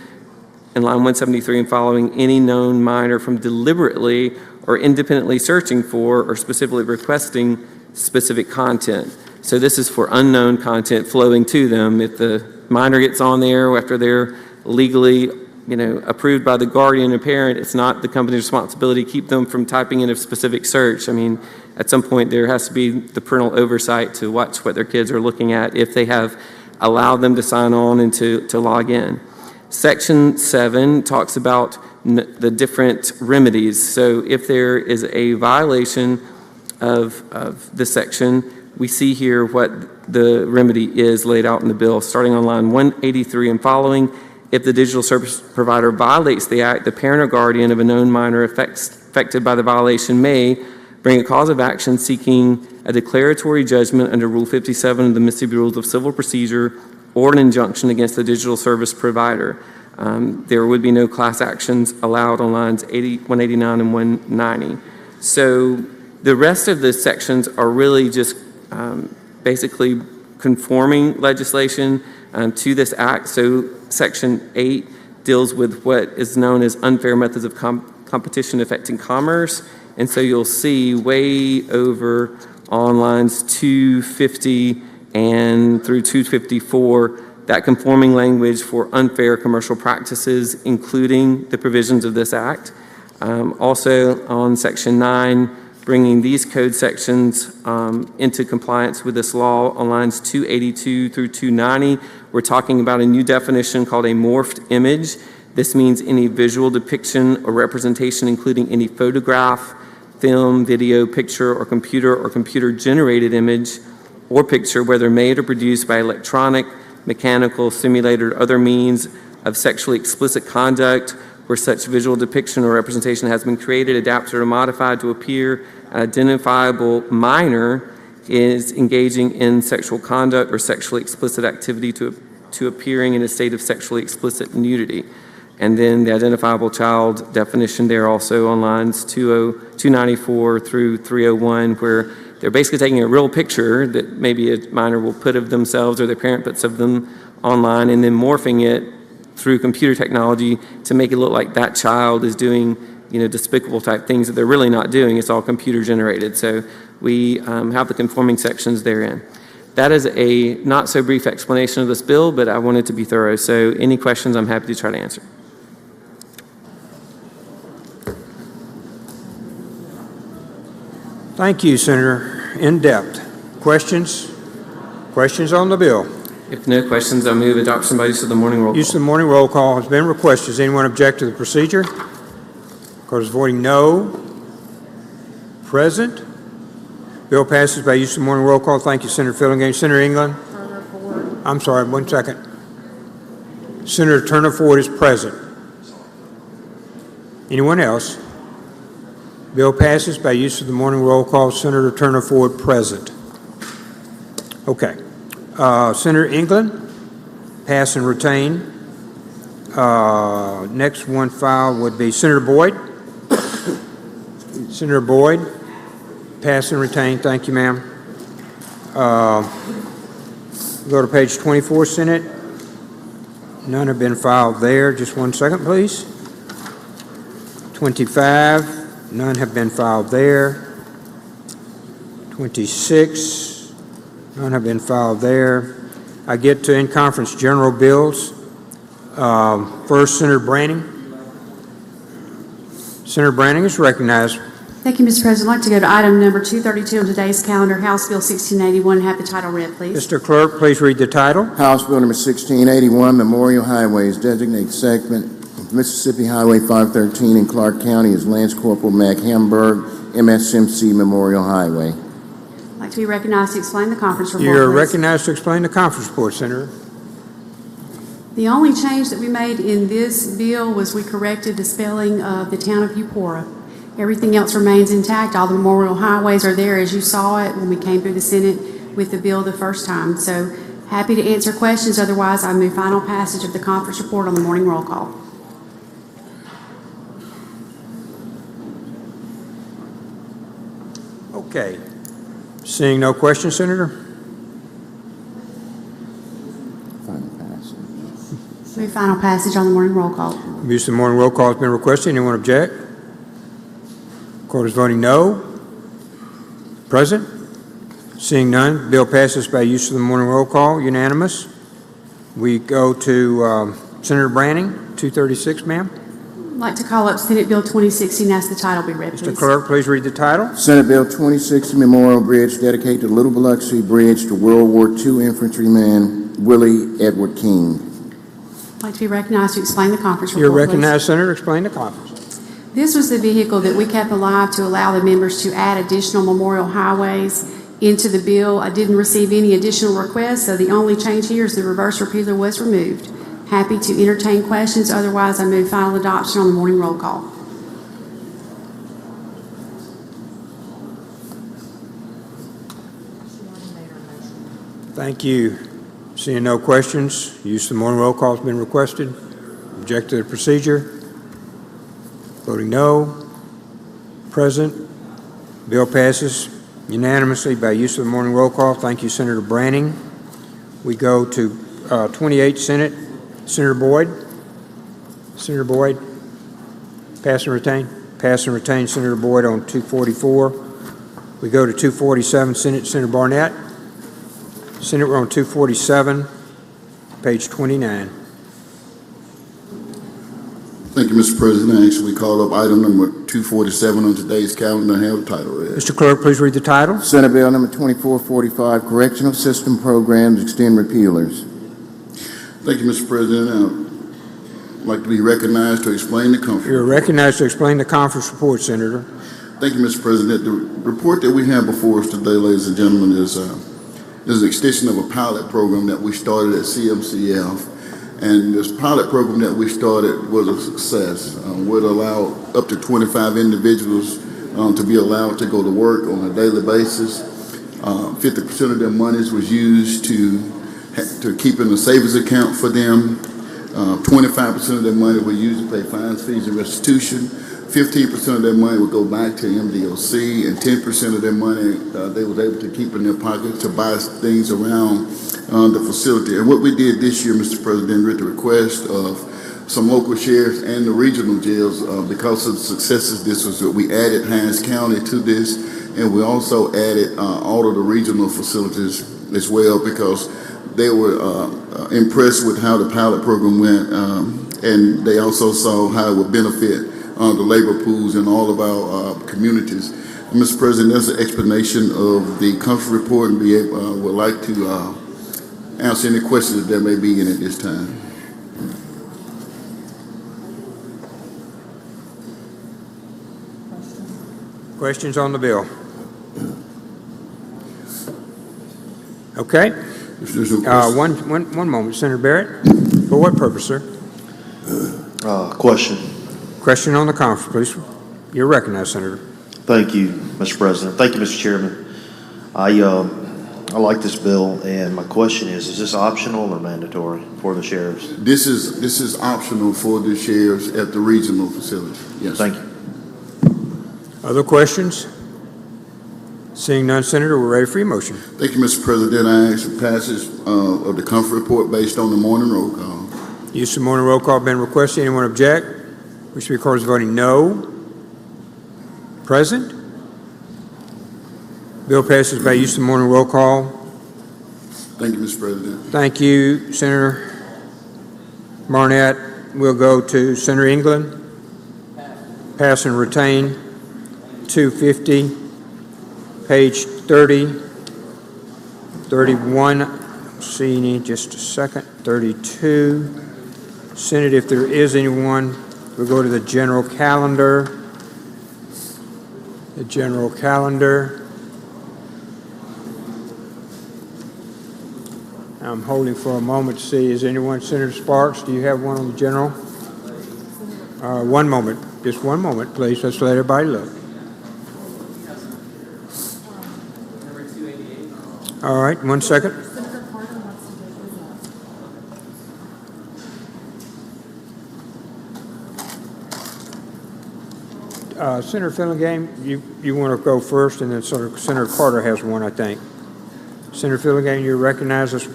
in line 173 and following, any known minor from deliberately or independently searching for or specifically requesting specific content. So this is for unknown content flowing to them. If the minor gets on there after they're legally approved by the guardian or parent, it's not the company's responsibility to keep them from typing in a specific search. I mean, at some point there has to be the parental oversight to watch what their kids are looking at if they have allowed them to sign on and to log in. Section 7 talks about the different remedies. So if there is a violation of this section, we see here what the remedy is laid out in the bill, starting on line 183 and following. If the digital service provider violates the act, the parent or guardian of a known minor affected by the violation may bring a cause of action seeking a declaratory judgment under Rule 57 of the Mississippi Rules of Civil Procedure or an injunction against the digital service provider. There would be no class actions allowed on lines 189 and 190. So the rest of the sections are really just basically conforming legislation to this act. So Section 8 deals with what is known as unfair methods of competition affecting commerce. And so you'll see way over on lines 250 and through 254 that conforming language for unfair commercial practices, including the provisions of this act. Also on Section 9, bringing these code sections into compliance with this law on lines 282 through 290. We're talking about a new definition called a morphed image. This means any visual depiction or representation, including any photograph, film, video, picture, or computer-generated image or picture, whether made or produced by electronic, mechanical, simulated, or other means of sexually explicit conduct, where such visual depiction or representation has been created, adapted, or modified to appear an identifiable minor is engaging in sexual conduct or sexually explicit activity to appearing in a state of sexually explicit nudity. And then the identifiable child definition there also on lines 294 through 301, where they're basically taking a real picture that maybe a minor will put of themselves or their parent puts of them online and then morphing it through computer technology to make it look like that child is doing despicable type things that they're really not doing. It's all computer generated. So we have the conforming sections therein. That is a not so brief explanation of this bill, but I wanted to be thorough. So any questions, I'm happy to try to answer. Thank you, Senator. In depth. Questions? Questions on the bill? If no questions, I'll move adoption by use of the morning roll call. Use of the morning roll call has been requested. Does anyone object to the procedure? Cause voting no. Present. Bill passes by use of the morning roll call. Thank you, Senator Fillingane. Senator England? Turner Ford. I'm sorry, 1 second. Senator Turner Ford is present. Anyone else? Bill passes by use of the morning roll call. Senator Turner Ford present. Okay. Senator England, pass and retain. Next one filed would be Senator Boyd. Senator Boyd, pass and retain. Thank you, ma'am. Go to page 24, Senate. None have been filed there. Just one second, please. 25, none have been filed there. 26, none have been filed there. I get to in-conference general bills. First, Senator Branning. Senator Branning is recognized. Thank you, Mr. President. I'd like to go to item number 232 on today's calendar, House Bill 1681. Have the title read, please. Mr. Clerk, please read the title. House Bill number 1681, Memorial Highways, designate segment of Mississippi Highway 513 in Clark County as Lance Corporal Mac Hamburg, MSMC Memorial Highway. I'd like to be recognized to explain the conference report, You're please. recognized to explain the conference report, Senator. The only change that we made in this bill was we corrected the spelling of the town of Eupora. Everything else remains intact. All the memorial highways are there as you saw it when we came through the Senate with the bill the first time. So happy to answer questions. Otherwise, I move final passage of the conference report on the morning roll call. Okay. Seeing no questions, Senator? Move final passage on the morning roll call. Use of the morning roll call has been requested. Anyone object? Court is voting no. Present? Seeing none, bill passes by use of the morning roll call, unanimous. We go to Senator Branning, 236, ma'am. I'd like to call up Senate Bill 2060 and ask the title be read, please. Mr. Clerk, please read the title. Senate Bill 2060 Memorial Bridge dedicated to Little Biloxi Bridge to World War II infantryman Willie Edward King. I'd like to be recognized to explain the conference report, You're please. recognized, Senator. Explain the conference. This was the vehicle that we kept alive to allow the members to add additional memorial highways into the bill. I didn't receive any additional requests, so the only change here is the reverse repealer was removed. Happy to entertain questions. Otherwise, I move final adoption on the morning roll call. Thank you. Seeing no questions, use of the morning roll call has been requested. Object to the procedure. Voting no. Present. Bill passes unanimously by use of the morning roll call. Thank you, Senator Branning. We go to 28 Senate. Senator Boyd. Senator Boyd. Pass and retain. Pass and retain Senator Boyd on 244. We go to 247 Senate. Senator Barnett. Senate, we're on 247, page 29. Thank you, Mr. President. I actually called up item number 247 on today's calendar and have the title read. Mr. Clerk, please read the title. Senate Bill number 2445, Correctional System Programs Extend Repealers. Thank you, Mr. President. I'd like to be recognized to explain the conference. You're recognized to explain the conference report, Senator. Thank you, Mr. President. The report that we have before us today, ladies and gentlemen, is an extension of a pilot program that we started at CMCF. And this pilot program that we started was a success. Would allow up to 25 individuals to be allowed to go to work on a daily basis. 50% of their monies was used to keep in a savings account for them. 25% of their money was used to pay fines, fees, and restitution. 15% of their money would go back to MDOC, and 10% of their money they was able to keep in their pocket to buy things around the facility. And what we did this year, Mr. President, at the request of some local sheriffs and the regional jails, because of the successes, this was that we added Hines County to this, and we also added all of the regional facilities as well, because they were impressed with how the pilot program went, and they also saw how it would benefit the labor pools in all of our communities. And Mr. President, that's an explanation of the conference report, and would like to answer any questions that there may be in it this time. Questions on the bill? Okay. One moment, Senator Barrett. For what purpose, sir? Question. Question on the conference, please. You're recognized, Senator. Thank you, Mr. President. Thank you, Mr. Chairman. I like this bill, and my question is this optional or mandatory for the sheriffs? This is optional for the sheriffs at the regional facility. Yes. Thank you. Other questions? Seeing none, Senator, we're ready for your motion. Thank you, Mr. President. I ask for passage of the conference report based on the morning roll call. Use of morning roll call been requested. Anyone object? Wish to record as voting no. Present. Bill passes by use of morning roll call. Thank you, Mr. President. Thank you, Senator Barnett. We'll go to Senator England. Pass and retain. 250. Page 30. 31. See, you need just a second. 32. Senate, if there is anyone, we'll go to the general calendar. The general calendar. I'm holding for a moment to see, is anyone, Senator Sparks, do you have one on the general? One moment, just one moment, please. Let's let everybody look. All right, 1 second. Senator Fillingame, you want to go first, and then Senator Carter has one, I think. Senator Fillingame, you recognize us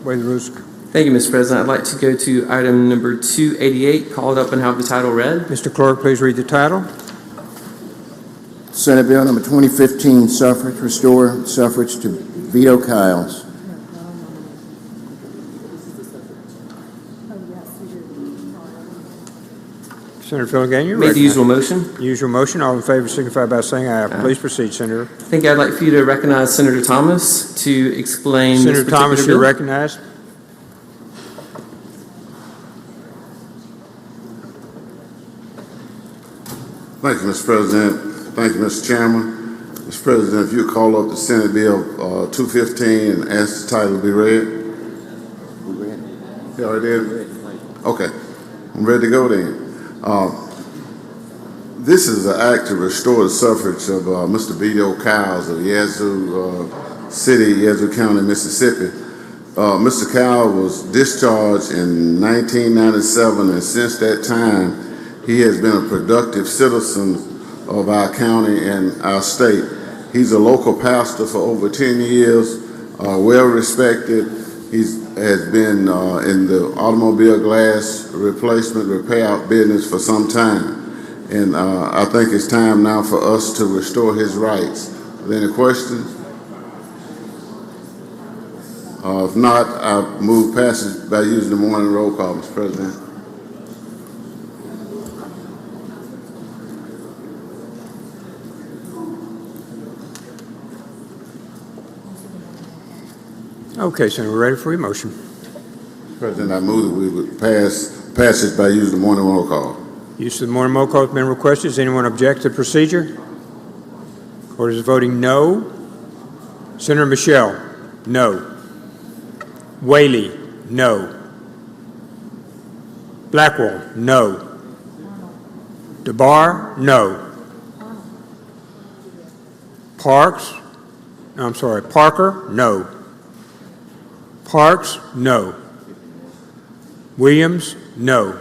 way the rules. Thank you, Mr. President. I'd like to go to item number 288, called up and have the title read. Mr. Clerk, please read the title. Senate Bill number 2015, Suffrage, restore suffrage to Vito Kyles. Senator Fillingame, you Made the usual motion. Usual motion. All in favor signify by saying aye. Please proceed, Senator. I think I'd like for you to recognize Senator Thomas to explain this Senator Thomas, particular you're bill. recognized. Thank you, Mr. President. Thank you, Mr. Chairman. Mr. President, if you call up the Senate Bill 215 and ask the title to be read. You already did? Okay. I'm ready to go then. This is an act to restore the suffrage of Mr. Vito Kyles of Yazoo City, Yazoo County, Mississippi. Mr. Kyles was discharged in 1997, and since that time, he has been a productive citizen of our county and our state. He's a local pastor for over 10 years, well respected. He has been in the automobile glass replacement repair business for some time. And I think it's time now for us to restore his rights. Are there any questions? If not, I move passage by using the morning roll call, Mr. President. Okay, Senator, we're ready for your motion. President, I move that we would pass passage by using the morning roll call. Use of the morning roll call has been requested. Does anyone object to the procedure? Or is voting no? Senator Michelle, no. Whaley, no. Blackwell, no. DeBar, no. Parker, no. Parks, no. Williams, no.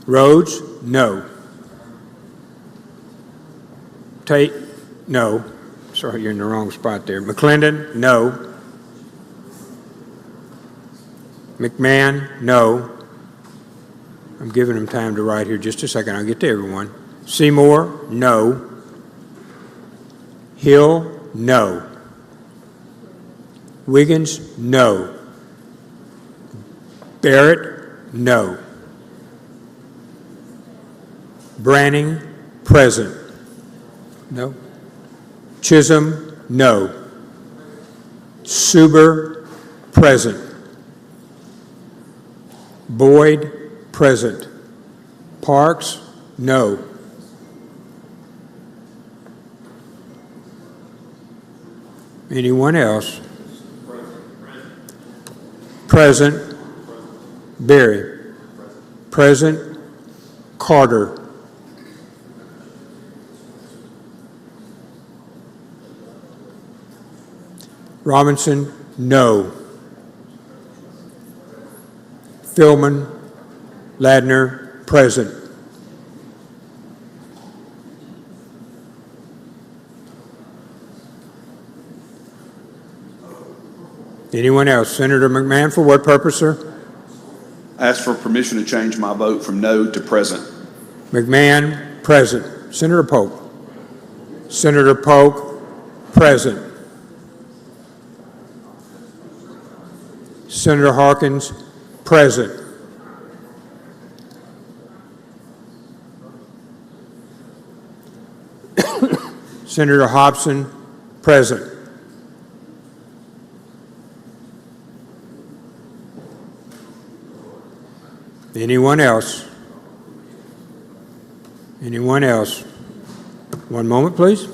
Rhodes, no. Tate, no. Sorry, you're in the wrong spot there. McClendon, no. McMahon, no. I'm giving him time to write here just a second. I'll get to everyone. Seymour, no. Hill, no. Wiggins, no. Barrett, no. Branning, present. No. Chisholm, no. Suber, present. Boyd, present. Parks, no. Anyone else? Present. Berry. Present. Carter. Robinson, no. Philman, Ladner, present. Anyone else? Senator McMahon, for what purpose, sir? Ask for permission to change my vote from no to present. McMahon, present. Senator Polk. Senator Polk, present. Senator Harkins, present. Senator Hobson, present. Anyone else? Anyone else? One moment, please.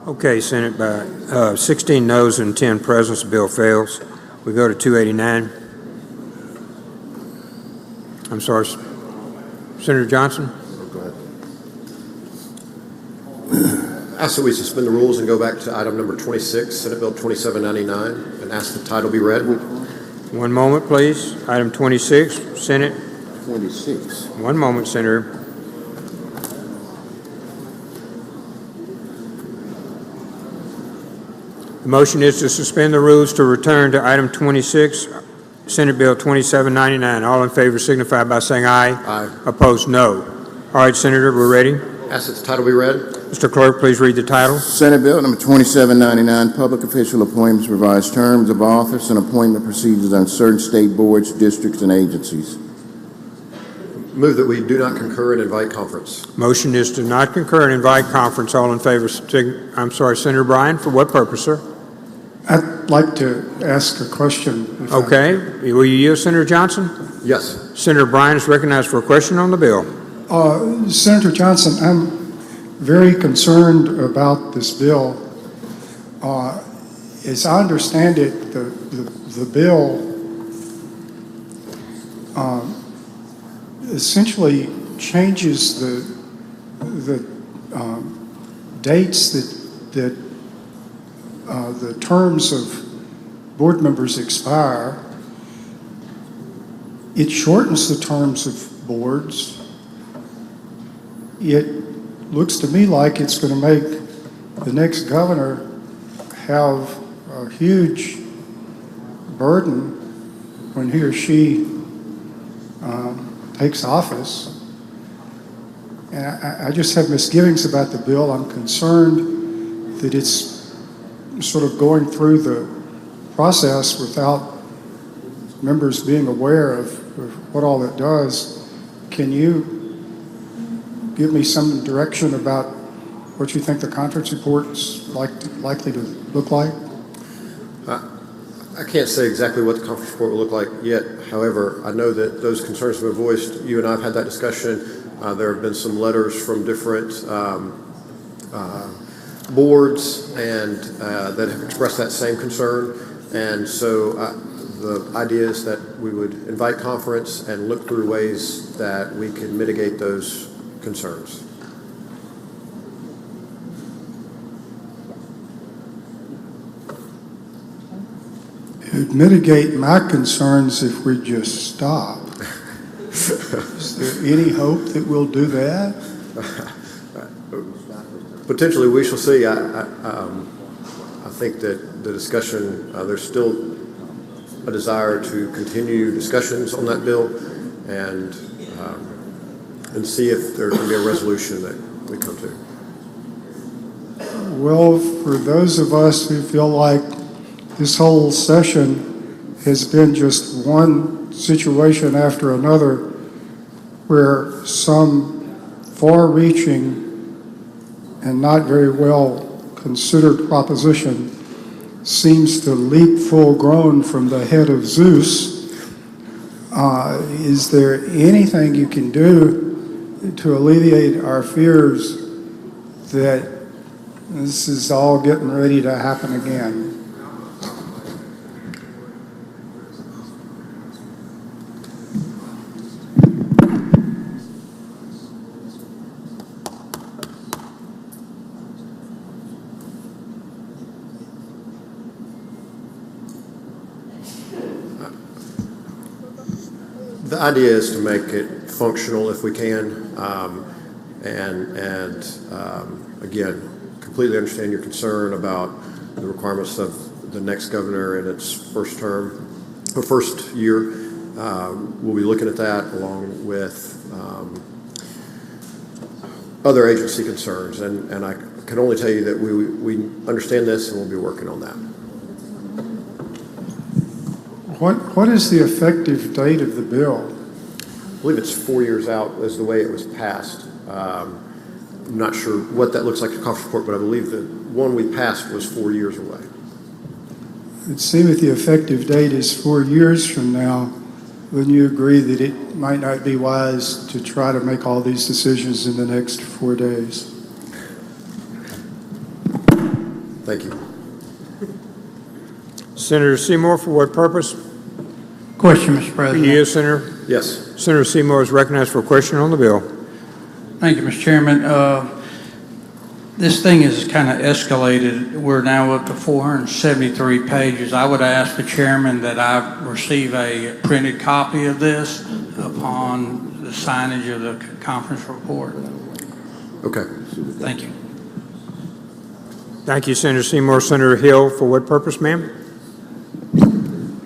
Okay, Senate, by 16 noes and 10 presents, the bill fails. We go to 289. I'm sorry, Senator Johnson? Go ahead. I ask that we suspend the rules and go back to item number 26, Senate Bill 2799, and ask the title be read. One moment, please. Item 26, Senate. 26. One moment, Senator. The motion is to suspend the rules to return to item 26, Senate Bill 2799. All in favor signify by saying aye. Aye. Opposed, no. All right, Senator, we're ready. Ask that the title be read. Mr. Clerk, please read the title. Senate Bill number 2799, Public Official Appointments, Revised Terms of Office and Appointment Procedures on Certain State Boards, Districts, and Agencies. Move that we do not concur and invite conference. Motion is to not concur and invite conference. All in favor, I'm sorry, Senator Bryan, for what purpose, sir? I'd like to ask a question. Okay. Will you yield, Senator Johnson? Yes. Senator Bryan is recognized for a question on the bill. Senator Johnson, I'm very concerned about this bill. As I understand it, the bill essentially changes the dates that the terms of board members expire, it shortens the terms of boards. It looks to me like it's going to make the next governor have a huge burden when he or she takes office. And I just have misgivings about the bill. I'm concerned that it's sort of going through the process without members being aware of what all it does. Can you give me some direction about what you think the conference report's likely to look like? I can't say exactly what the conference report will look like yet. However, I know that those concerns have been voiced. You and I have had that discussion. There have been some letters from different boards and that have expressed that same concern. And so the idea is that we would invite conference and look through ways that we can mitigate those concerns. It would mitigate my concerns if we just stop. Is there any hope that we'll do that? Potentially, we shall see. I think that the discussion, there's still a desire to continue discussions on that bill and see if there can be a resolution that we come to. Well, for those of us who feel like this whole session has been just one situation after another where some far-reaching and not very well considered proposition seems to leap full grown from the head of Zeus, is there anything you can do to alleviate our fears that this is all getting ready to happen again? The idea is to make it functional if we can, again, completely understand your concern about the requirements of the next governor in its first term, or first year. We'll be looking at that along with other agency concerns, and I can only tell you that we understand this and we'll be working on that. What is the effective date of the bill? I believe it's 4 years out as the way it was passed. I'm not sure what that looks like in the conference report, but I believe the one we passed was 4 years away. It seems that the effective date is 4 years from now. Wouldn't you agree that it might not be wise to try to make all these decisions in the next 4 days? Thank you. Senator Seymour, for what purpose? Question, Mr. President. Yes, Senator. Yes. Senator Seymour is recognized for a question on the bill. Thank you, Mr. Chairman. This thing has kind of escalated. We're now up to 473 pages. I would ask the chairman that I receive a printed copy of this upon the signage of the conference report. Okay. Thank you. Thank you, Senator Seymour. Senator Hill, for what purpose, ma'am?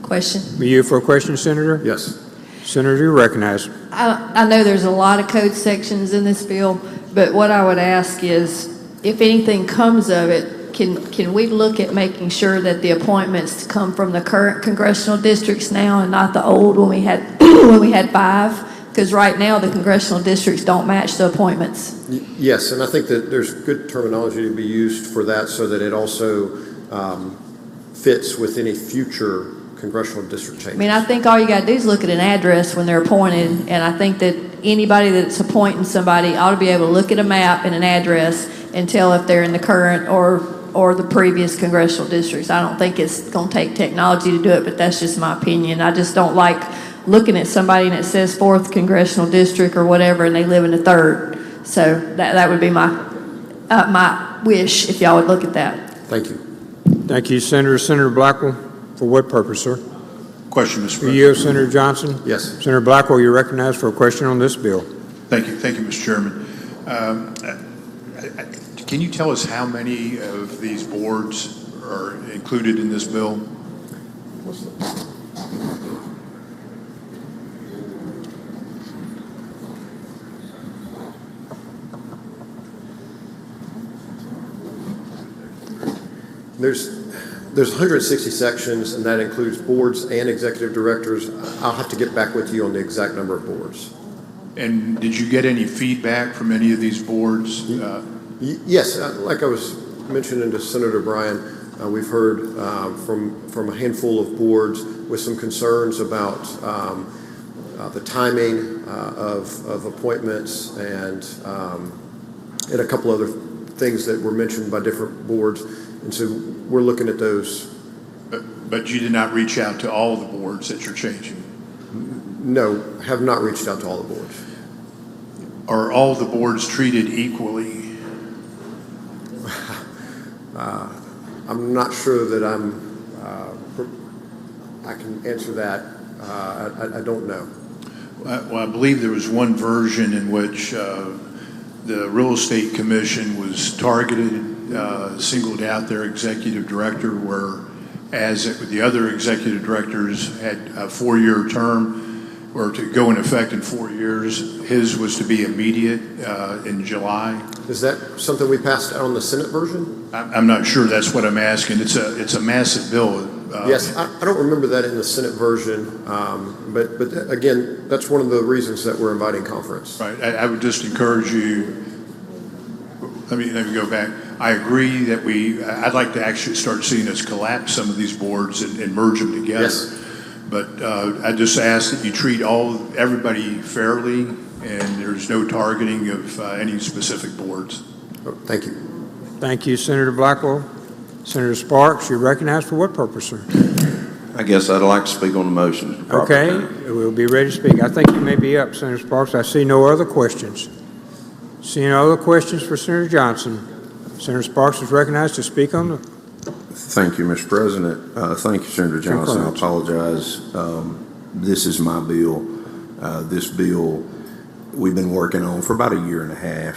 Question. Be you for a question, Senator? Yes. Senator, you're recognized. I know there's a lot of code sections in this bill, but what I would ask is, if anything comes of it, can we look at making sure that the appointments come from the current congressional districts now and not the old when we had when we had 5? Because right now the congressional districts don't match the appointments. Yes, and I think that there's good terminology to be used for that so that it also fits with any future congressional district changes. I mean, I think all you got to do is look at an address when they're appointed, and I think that anybody that's appointing somebody ought to be able to look at a map and an address and tell if they're in the current or the previous congressional districts. I don't think it's going to take technology to do it, but that's just my opinion. I just don't like looking at somebody and it says 4th congressional district or whatever, and they live in the 3rd. So that would be my my wish if y'all would look at that. Thank you. Thank you, Senator. Senator Blackwell, for what purpose, sir? Question, Mr. For President. you, Senator Johnson? Yes. Senator Blackwell, you're recognized for a question on this bill. Thank you, Mr. Chairman. Can you tell us how many of these boards are included in this bill? There's 160 sections, and that includes boards and executive directors. I'll have to get back with you on the exact number of boards. And did you get any feedback from any of these boards? Yes, like I was mentioning to Senator Bryan, we've heard from a handful of boards with some concerns about the timing of appointments and a couple other things that were mentioned by different boards. And so we're looking at those. But you did not reach out to all the boards that you're changing? No, have not reached out to all the boards. Are all the boards treated equally? I'm not sure that I can answer that. I don't know. Well, I believe there was one version in which the Real Estate Commission was targeted, singled out their executive director, whereas the other executive directors had a 4-year term, or to go in effect in 4 years. His was to be immediate in July. Is that something we passed out on the Senate version? I'm not sure. That's what I'm asking. It's a massive bill. Yes, I don't remember that in the Senate version, but again, that's one of the reasons that we're inviting conference. Right. I would just encourage you. Let me go back. I agree that I'd like to actually start seeing us collapse some of these boards and merge them together. Yes. But I just ask that you treat everybody fairly, and there's no targeting of any specific boards. Thank you. Thank you, Senator Blackwell. Senator Sparks, you're recognized for what purpose, sir? I guess I'd like to speak on the motion. Okay, we'll be ready to speak. I think you may be up, Senator Sparks. I see no other questions. Seeing no other questions for Senator Johnson, Senator Sparks is recognized to speak on the... Thank you, Mr. President. Thank you, Senator Johnson. I apologize. This is my bill. This bill we've been working on for about 1.5 years.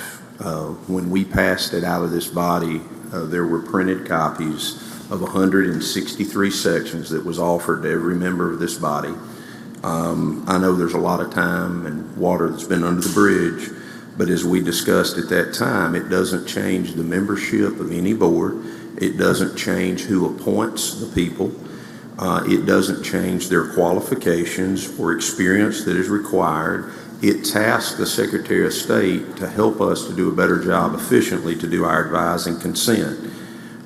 When we passed it out of this body, there were printed copies of 163 sections that was offered to every member of this body. I know there's a lot of time and water that's been under the bridge, but as we discussed at that time, it doesn't change the membership of any board. It doesn't change who appoints the people. It doesn't change their qualifications or experience that is required. It tasks the Secretary of State to help us to do a better job efficiently to do our advise and consent.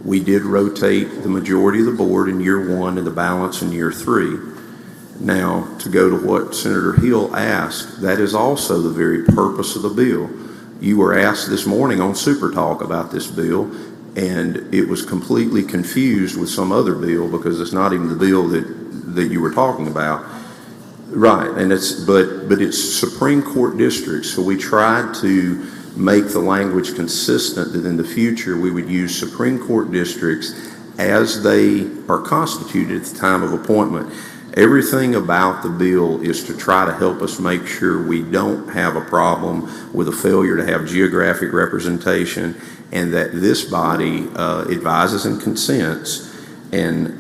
We did rotate the majority of the board in year 1 and the balance in year 3. Now, to go to what Senator Hill asked, that is also the very purpose of the bill. You were asked this morning on Super Talk about this bill, and it was completely confused with some other bill because it's not even the bill that you were talking about. Right, and but it's Supreme Court districts, so we tried to make the language consistent that in the future we would use Supreme Court districts as they are constituted at the time of appointment. Everything about the bill is to try to help us make sure we don't have a problem with a failure to have geographic representation, and that this body advises and consents. And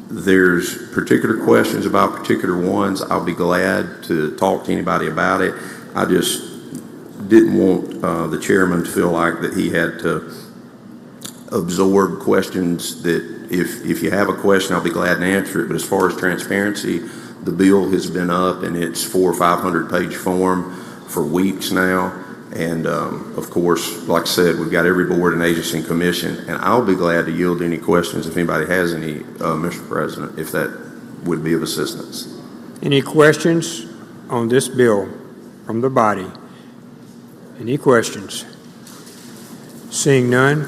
there's particular questions about particular ones. I'll be glad to talk to anybody about it. I just didn't want the chairman to feel like that he had to absorb questions that if you have a question, I'll be glad to answer it. But as far as transparency, the bill has been up in its 400- or 500-page form for weeks now. And of course, like I said, we've got every board and agency and commission, and I'll be glad to yield any questions if anybody has any, Mr. President, if that would be of assistance. Any questions on this bill from the body? Any questions? Seeing none,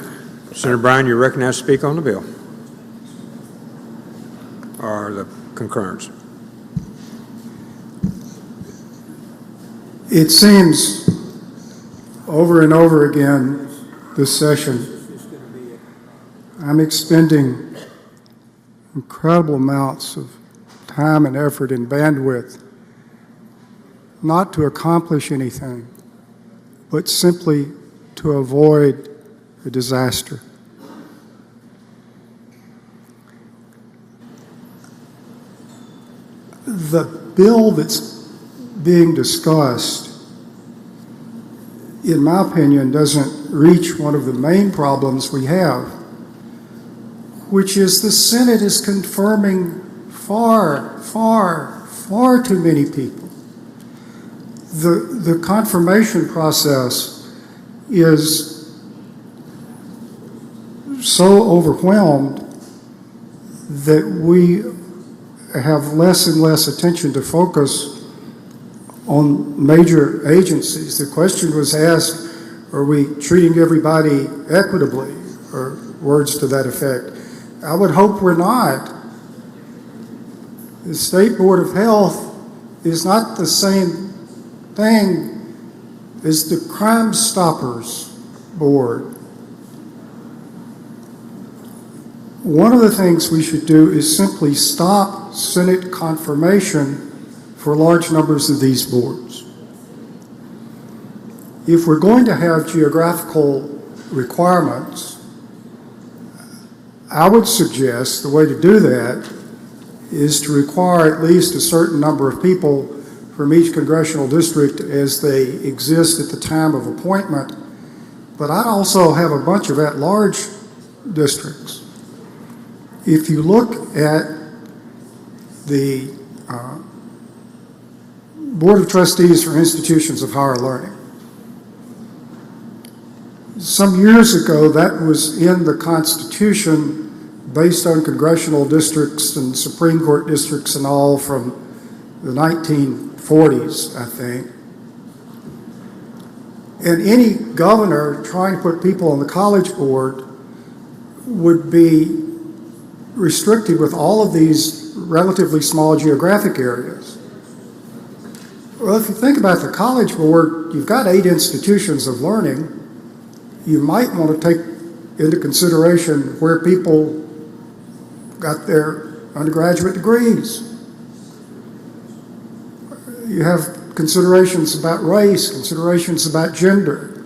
Senator Bryan, you're recognized to speak on the bill or the concurrence. It seems over and over again this session, I'm expending incredible amounts of time and effort and bandwidth not to accomplish anything, but simply to avoid a disaster. The bill that's being discussed, in my opinion, doesn't reach one of the main problems we have, which is the Senate is confirming far, far, far too many people. The confirmation process is so overwhelmed that we have less and less attention to focus on major agencies. The question was asked, are we treating everybody equitably, or words to that effect? I would hope we're not. The State Board of Health is not the same thing as the Crime Stoppers Board. One of the things we should do is simply stop Senate confirmation for large numbers of these boards. If we're going to have geographical requirements, I would suggest the way to do that is to require at least a certain number of people from each congressional district as they exist at the time of appointment. But I'd also have a bunch of at-large districts. If you look at the Board of Trustees for Institutions of Higher Learning, some years ago that was in the Constitution based on congressional districts and Supreme Court districts and all from the 1940s, I think. And any governor trying to put people on the College Board would be restricted with all of these relatively small geographic areas. Well, if you think about the College Board, you've got 8 institutions of learning. You might want to take into consideration where people got their undergraduate degrees. You have considerations about race, considerations about gender.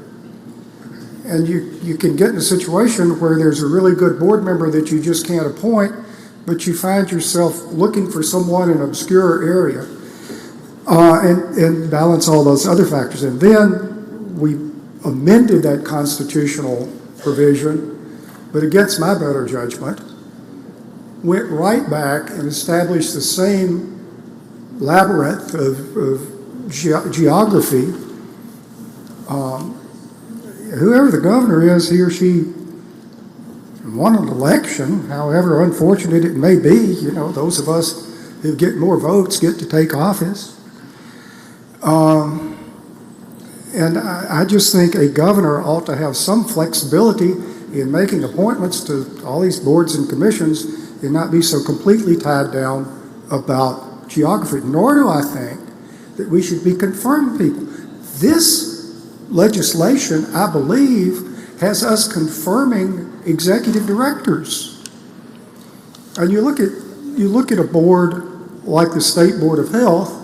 And you can get in a situation where there's a really good board member that you just can't appoint, but you find yourself looking for someone in an obscure area and balance all those other factors. And then we amended that constitutional provision, but against my better judgment, went right back and established the same labyrinth of geography. Whoever the governor is, he or she won an election, however unfortunate it may be. You know, those of us who get more votes get to take office. And I just think a governor ought to have some flexibility in making appointments to all these boards and commissions and not be so completely tied down about geography. Nor do I think that we should be confirming people. This legislation, I believe, has us confirming executive directors. And you look at a board like the State Board of Health,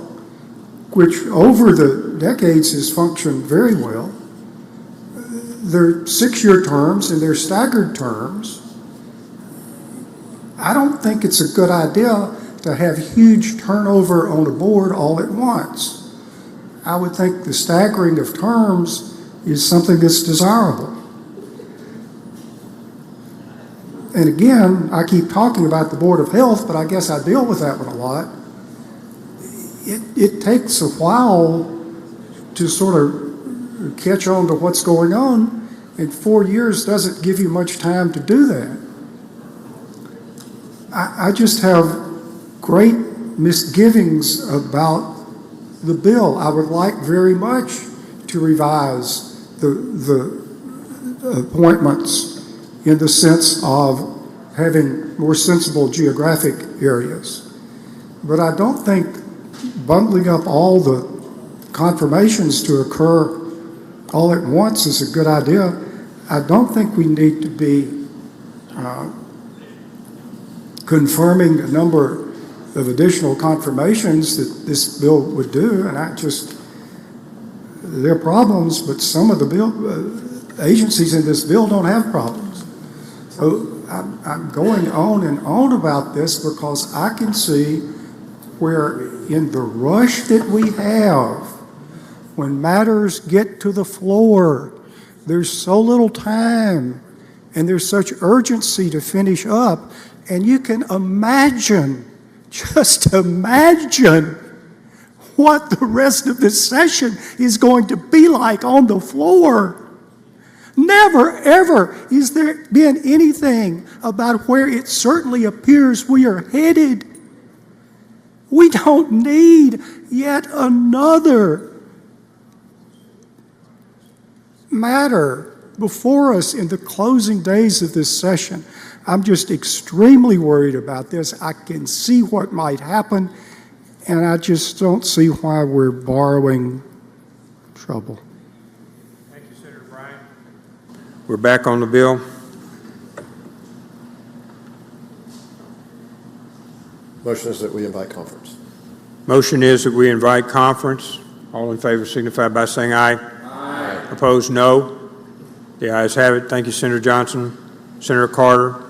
which over the decades has functioned very well. They're 6-year terms and they're staggered terms. I don't think it's a good idea to have huge turnover on a board all at once. I would think the staggering of terms is something that's desirable. And again, I keep talking about the Board of Health, but I guess I deal with that one a lot. It takes a while to sort of catch on to what's going on, and 4 years doesn't give you much time to do that. I just have great misgivings about the bill. I would like very much to revise the appointments in the sense of having more sensible geographic areas. But I don't think bundling up all the confirmations to occur all at once is a good idea. I don't think we need to be confirming a number of additional confirmations that this bill would do, and there are problems, but some of the agencies in this bill don't have problems. So I'm going on and on about this because I can see where in the rush that we have, when matters get to the floor, there's so little time and there's such urgency to finish up, and you can imagine, just imagine what the rest of this session is going to be like on the floor. Never, ever is there been anything about where it certainly appears we are headed. We don't need yet another matter before us in the closing days of this session. I'm just extremely worried about this. I can see what might happen, and I just don't see why we're borrowing trouble. Thank you, Senator Bryant. We're back on the bill. Motion is that we invite conference. Motion is that we invite conference. All in favor signify by saying aye. Aye. Opposed, no. The ayes have it. Thank you, Senator Johnson. Senator Carter.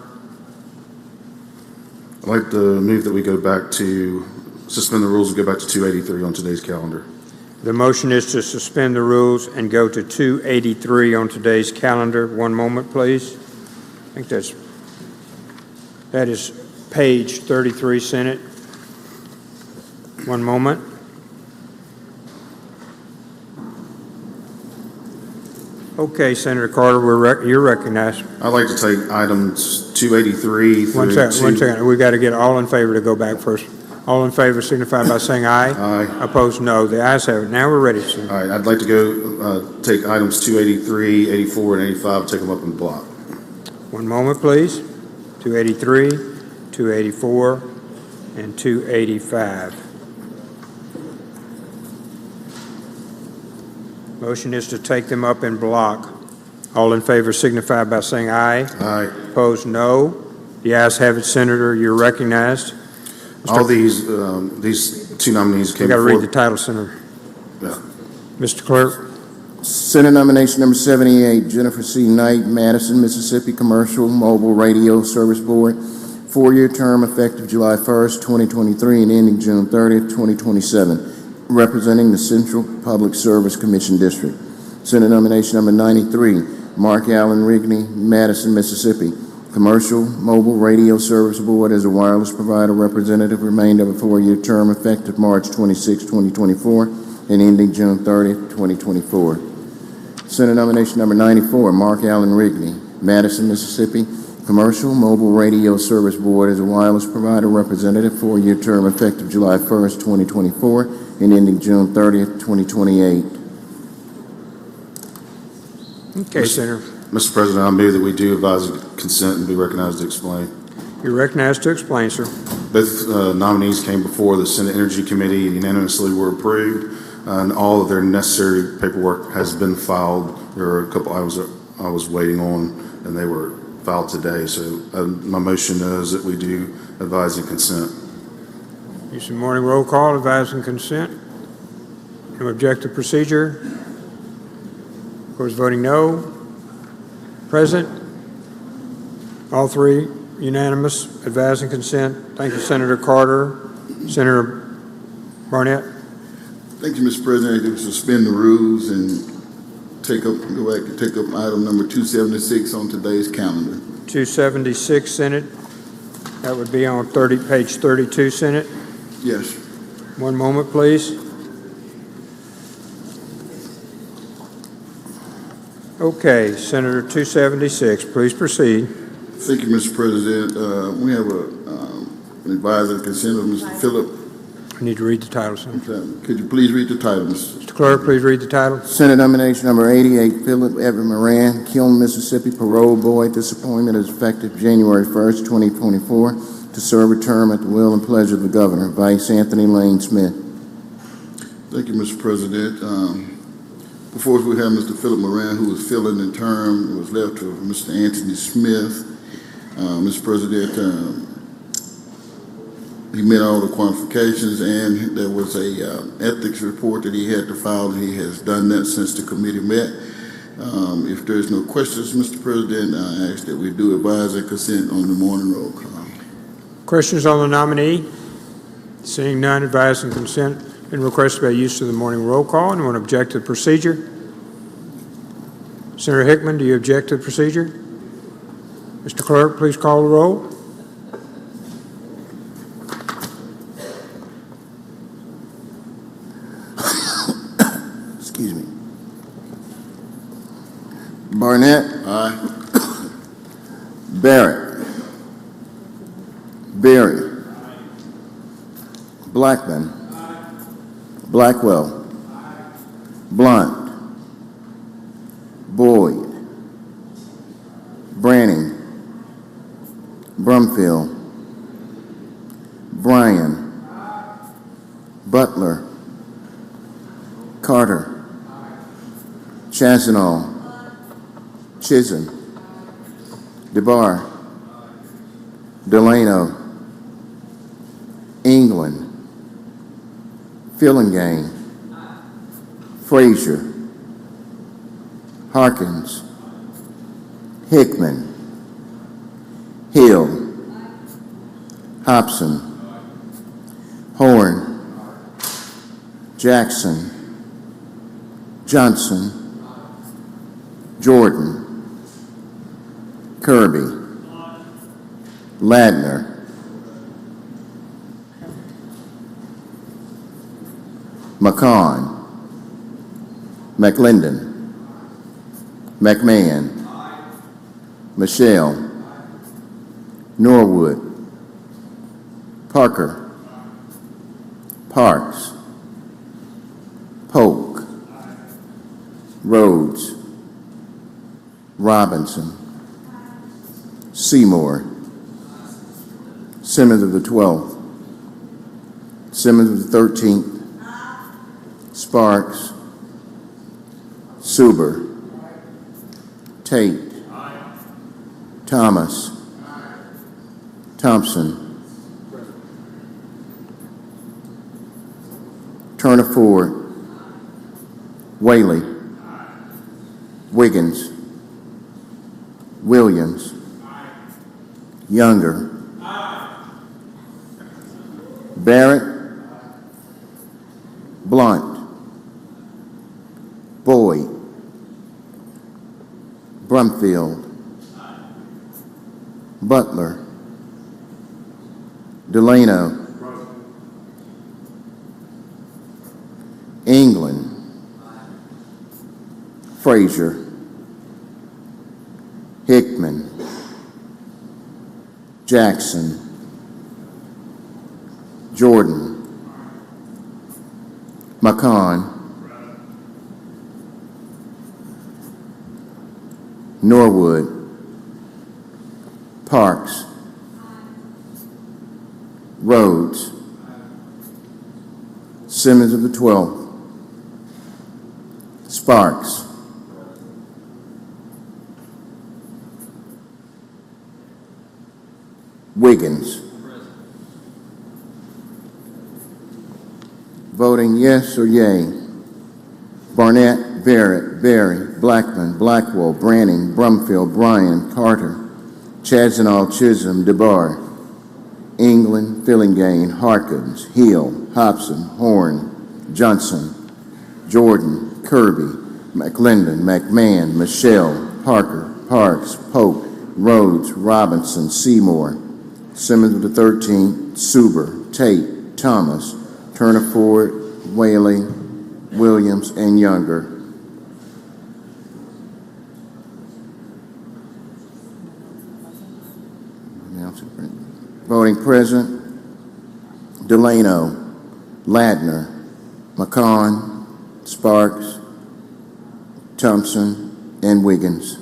I'd like to move that we go back to, suspend the rules and go back to 283 on today's calendar. The motion is to suspend the rules and go to 283 on today's calendar. One moment, please. I think that is page 33, Senate. One moment. Okay, Senator Carter, you're recognized. I'd like to take items 283 through One second. We've got to get all in favor to go back first. All in favor signify by saying aye. Aye. Opposed, no. The ayes have it. Now we're ready, sir. All right, I'd like to go take items 283, 84, and 85, take them up in block. One moment, please. 283, 284, and 285. Motion is to take them up in block. All in favor signify by saying aye. Aye. Opposed, no. The ayes have it, Senator. You're recognized. All these two nominees came You got to before. read the title, Senator. Yeah. Mr. Clerk. Senate nomination number 78, Jennifer C. Knight, Madison, Mississippi Commercial Mobile Radio Service Board, 4-year term effective July 1st, 2023 and ending June 30th, 2027. Representing the Central Public Service Commission District. Senate nomination number 93, Mark Allen Rigney, Madison, Mississippi. Commercial Mobile Radio Service Board as a wireless provider representative, remained of a 4-year term effective March 26, 2024 and ending June 30th, 2024. Senate nomination number 94, Mark Allen Rigney, Madison, Mississippi. Commercial Mobile Radio Service Board as a wireless provider representative, 4-year term effective July 1st, 2024 and ending June 30th, 2028. Okay, Senator. Mr. President, I move that we do advise consent and be recognized to explain. You're recognized to explain, sir. Both nominees came before the Senate Energy Committee and unanimously were approved, and all of their necessary paperwork has been filed. There are a couple items that I was waiting on, and they were filed today. So my motion is that we do advise and consent. Use the morning roll call, advise and consent. No objective procedure. Of course, voting no. Present. All three unanimous, advise and consent. Thank you, Senator Carter. Senator Barnett. Thank you, Mr. President. I suspend the rules and go back and take up item number 276 on today's calendar. 276, Senate. That would be on page 32, Senate. Yes. One moment, please. Okay, Senator 276, please proceed. Thank you, Mr. President. We have an advisor and consent of Mr. Philip. I need to read the title, sir. Could you please read the title, Mr. Clerk, please read the title. Senate nomination number 88, Philip Evan Moran, Kiln, Mississippi Parole Board. This appointment is effective January 1st, 2024 to serve a term at the will and pleasure of the Governor. Vice Anthony Lane Smith. Thank you, Mr. President. Before us, we have Mr. Philip Moran, who was filling the term. It was left to Mr. Anthony Smith. Mr. President, He met all the qualifications, and there was a ethics report that he had to file, and he has done that since the committee met. If there's no questions, Mr. President, I ask that we do advise and consent on the morning roll call. Questions on the nominee? Seeing none, advise and consent been requested by use of the morning roll call. Anyone object to the procedure? Senator Hickman, do you object to the procedure? Mr. Clerk, please call the roll. Excuse me. Barnett. Aye. Barrett. Berry. Blackman. Blackwell. Blunt. Boyd. Branning. Brumfield. Bryan. Butler. Carter. Chazanall. Chisholm. DeBar. Delano. England. Fillingane. Frazier. Harkins. Hickman. Hill. Hobson. Horn. Jackson. Johnson. Jordan. Kirby. Ladner. McCon. McLendon. McMahon. Michelle. Norwood. Parker. Parks. Polk. Rhodes. Robinson. Seymour. Simmons of the 12th. Simmons of the 13th. Sparks. Suber. Tate. Thomas. Thompson. Turner Ford. Whaley. Wiggins. Williams. Younger. Barrett. Blunt. Boyd. Brumfield. Butler. Delano. England. Frazier. Hickman. Jackson. Jordan. McCon. Norwood. Parks. Rhodes. Simmons of the 12th. Sparks. Wiggins. Voting yes or yay. Barnett, Barrett, Berry, Blackman, Blackwell, Branning, Brumfield, Bryan, Carter, Chazanall, Chisholm, DeBar, England, Fillingane, Harkins, Hill, Hobson, Horn, Johnson, Jordan, Kirby, McLendon, McMahon, Michelle, Parker, Parks, Polk, Rhodes, Robinson, Seymour, Simmons of the 13th, Suber, Tate, Thomas, Turner Ford, Whaley, Williams, and Younger. Voting present, Delano, Ladner, McCon, Sparks, Thompson, and Wiggins.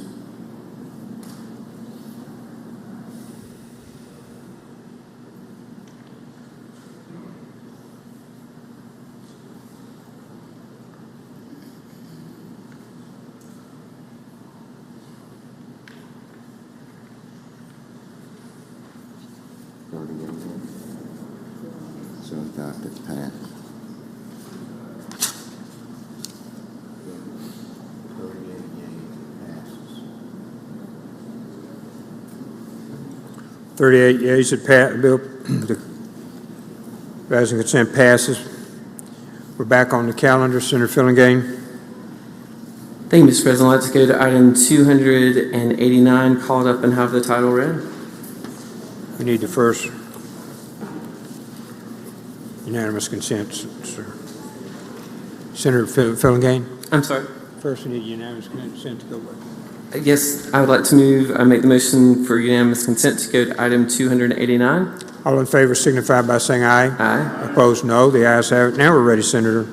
So adopted, passed. Passes. 38 yeas, the bill, the advising consent passes. We're back on the calendar. Senator Fillingham. Thank you, Mr. President. Let's go to item 289, called up and have the title read. We need the first unanimous consent, sir. Senator Fillingham. I'm sorry. First, we need unanimous consent to go with. Yes, I would like to make the motion for unanimous consent to go to item 289. All in favor signify by saying aye. Aye. Opposed, no. The ayes have it. Now we're ready, Senator.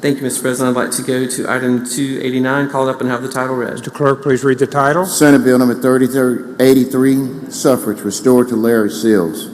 Thank you, Mr. President. I'd like to go to item 289, called up and have the title read. Mr. Clerk, please read the title. Senate Bill number 3083, Suffrage, restored to Larry Seals.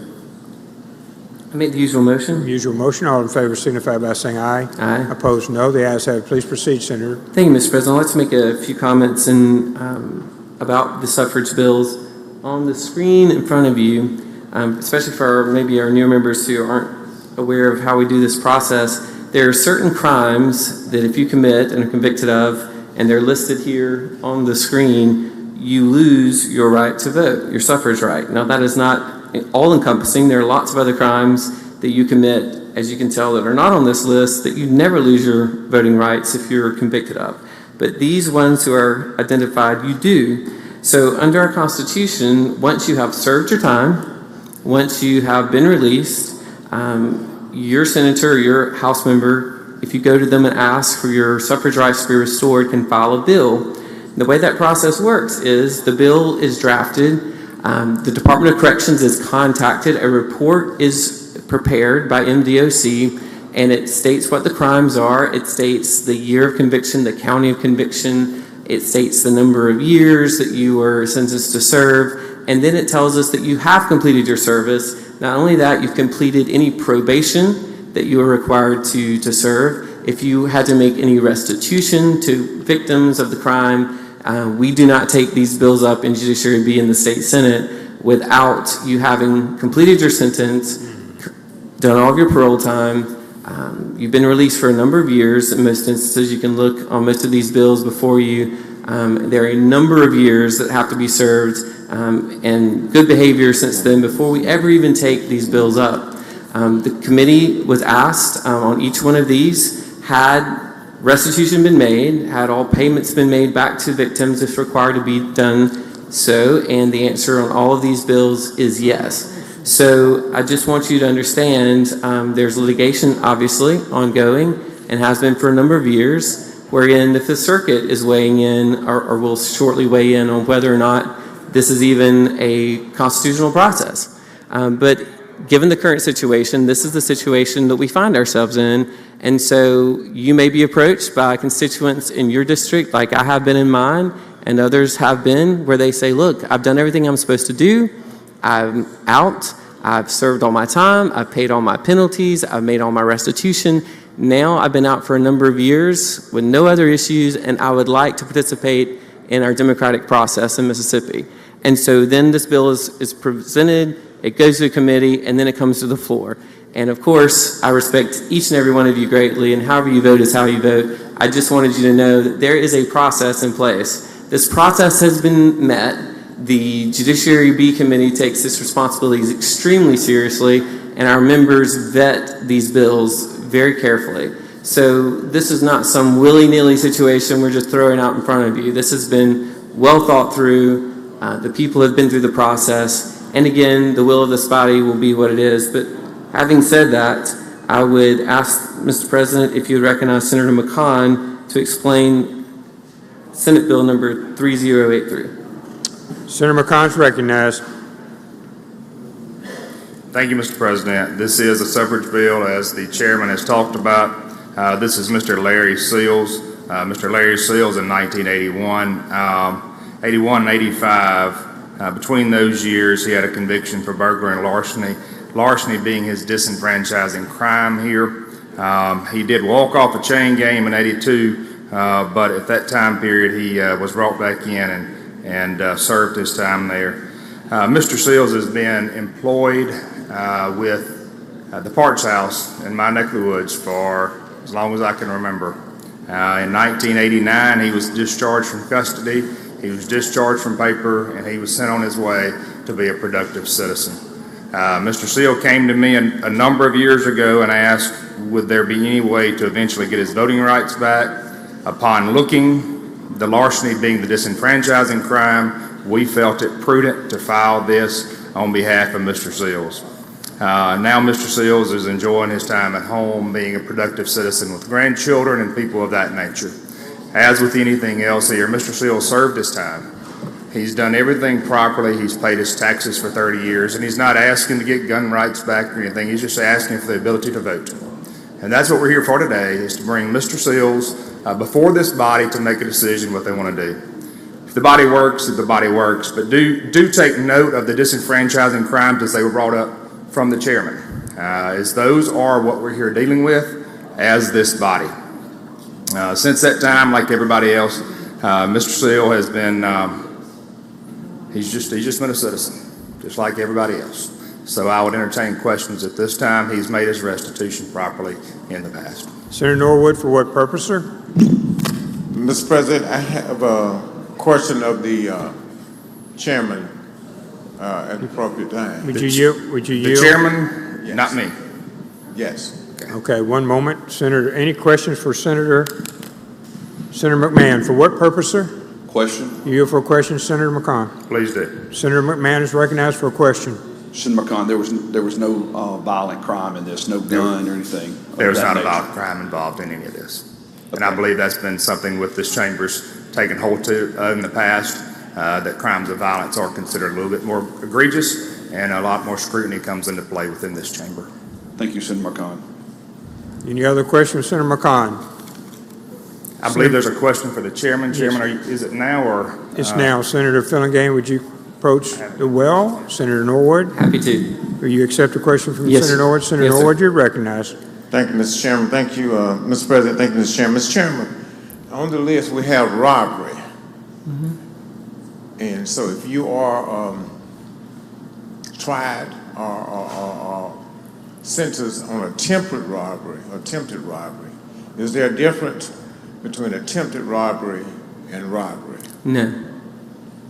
I make the usual motion. Usual motion. All in favor signify by saying aye. Aye. Opposed, no. The ayes have it. Please proceed, Senator. Thank you, Mr. President. I'd like to make a few comments about the suffrage bills on the screen in front of you, especially for maybe our new members who aren't aware of how we do this process. There are certain crimes that if you commit and are convicted of, and they're listed here on the screen, you lose your right to vote, your suffrage right. Now, that is not all-encompassing. There are lots of other crimes that you commit, as you can tell, that are not on this list, that you never lose your voting rights if you're convicted of. But these ones who are identified, you do. So under our Constitution, once you have served your time, once you have been released, your senator or your House member, if you go to them and ask for your suffrage rights to be restored, can file a bill. The way that process works is the bill is drafted, the Department of Corrections is contacted, a report is prepared by MDOC, and it states what the crimes are, it states the year of conviction, the county of conviction, it states the number of years that you were sentenced to serve, and then it tells us that you have completed your service. Not only that, you've completed any probation that you are required to serve. If you had to make any restitution to victims of the crime, we do not take these bills up in Judiciary B in the State Senate without you having completed your sentence, done all of your parole time, you've been released for a number of years. In most instances, you can look on most of these bills before you. There are a number of years that have to be served and good behavior since then before we ever even take these bills up. The committee was asked on each one of these, had restitution been made, had all payments been made back to victims if required to be done so, and the answer on all of these bills is yes. So I just want you to understand there's litigation obviously ongoing and has been for a number of years, wherein the Fifth Circuit is weighing in or will shortly weigh in on whether or not this is even a constitutional process. But given the current situation, this is the situation that we find ourselves in. And so you may be approached by constituents in your district, like I have been in mine, and others have been, where they say, look, I've done everything I'm supposed to do. I'm out. I've served all my time. I've paid all my penalties. I've made all my restitution. Now I've been out for a number of years with no other issues, and I would like to participate in our democratic process in Mississippi. And so then this bill is presented, it goes to a committee, and then it comes to the floor. And of course, I respect each and every one of you greatly, and however you vote is how you vote. I just wanted you to know that there is a process in place. This process has been met. The Judiciary B Committee takes its responsibilities extremely seriously, and our members vet these bills very carefully. So this is not some willy-nilly situation we're just throwing out in front of you. This has been well thought through. The people have been through the process. And again, the will of this body will be what it is. But having said that, I would ask, Mr. President, if you would recognize Senator McCon to explain Senate Bill number 3083. Senator McCon is recognized. Thank you, Mr. President. This is a suffrage bill, as the chairman has talked about. This is Mr. Larry Seals. Mr. Larry Seals in 1981, 81 and 85. Between those years, he had a conviction for burglary and larceny. Larceny being his disenfranchising crime here. He did walk off a chain game in 82, but at that time period, he was brought back in and served his time there. Mr. Seals has been employed with the Parks House in my neck of the woods for as long as I can remember. In 1989, he was discharged from custody, he was discharged from paper, and he was sent on his way to be a productive citizen. Mr. Seal came to me a number of years ago and asked, would there be any way to eventually get his voting rights back? Upon looking, the larceny being the disenfranchising crime, we felt it prudent to file this on behalf of Mr. Seals. Now Mr. Seals is enjoying his time at home, being a productive citizen with grandchildren and people of that nature. As with anything else here, Mr. Seals served his time. He's done everything properly. He's paid his taxes for 30 years, and he's not asking to get gun rights back or anything. He's just asking for the ability to vote. And that's what we're here for today, is to bring Mr. Seals before this body to make a decision what they want to do. If the body works, the body works, but do take note of the disenfranchising crimes as they were brought up from the chairman, as those are what we're here dealing with as this body. Since that time, like everybody else, Mr. Seal has been, he's just been a citizen, just like everybody else. So I would entertain questions at this time. He's made his restitution properly in the past. Senator Norwood, for what purpose, sir? Mr. President, I have a question of the chairman at the appropriate time. Would you yield? The chairman, yes. Not me. Yes. Okay, one moment. Senator, any questions for Senator McMahon? For what purpose, sir? Question? You yield for a question, Senator McCon. Please do. Senator McMahon is recognized for a question. Senator McCon, there was no violent crime in this, no gun or anything. There was not a violent crime involved in any of this. And I believe that's been something with this chamber's taken hold to in the past, that crimes of violence are considered a little bit more egregious, and a lot more scrutiny comes into play within this chamber. Thank you, Senator McCon. Any other questions, Senator McCon? I believe there's a question for the chairman. Chairman, is it now or? It's now. Senator Fillingham, would you approach the well? Senator Norwood? Happy to. Will you accept a question from Yes, Senator Norwood? Senator yes, Norwood, you're recognized. Thank you, Mr. Chairman. Thank you, Mr. President. Thank you, Mr. Chairman. Mr. Chairman, on the list we have robbery. And so if you are tried or sentenced on attempted robbery, is there a difference between attempted robbery and robbery? No.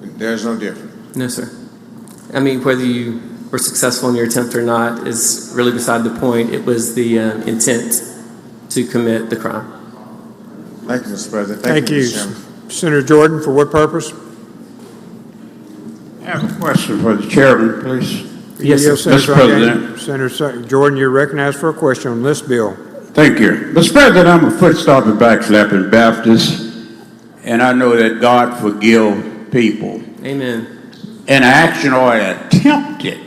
There's no difference? No, sir. I mean, whether you were successful in your attempt or not is really beside the point. It was the intent to commit the crime. Thank you, Mr. President. Thank you. Mr. Chairman. Senator Jordan, for what purpose? I have a question for the chairman, please. Yes, Mr. President. Senator Jordan, you're recognized for a question on this bill. Thank you. Mr. President, I'm a foot-stomping, backslapping Baptist, and I know that God forgive people. Amen. An action or an attempted,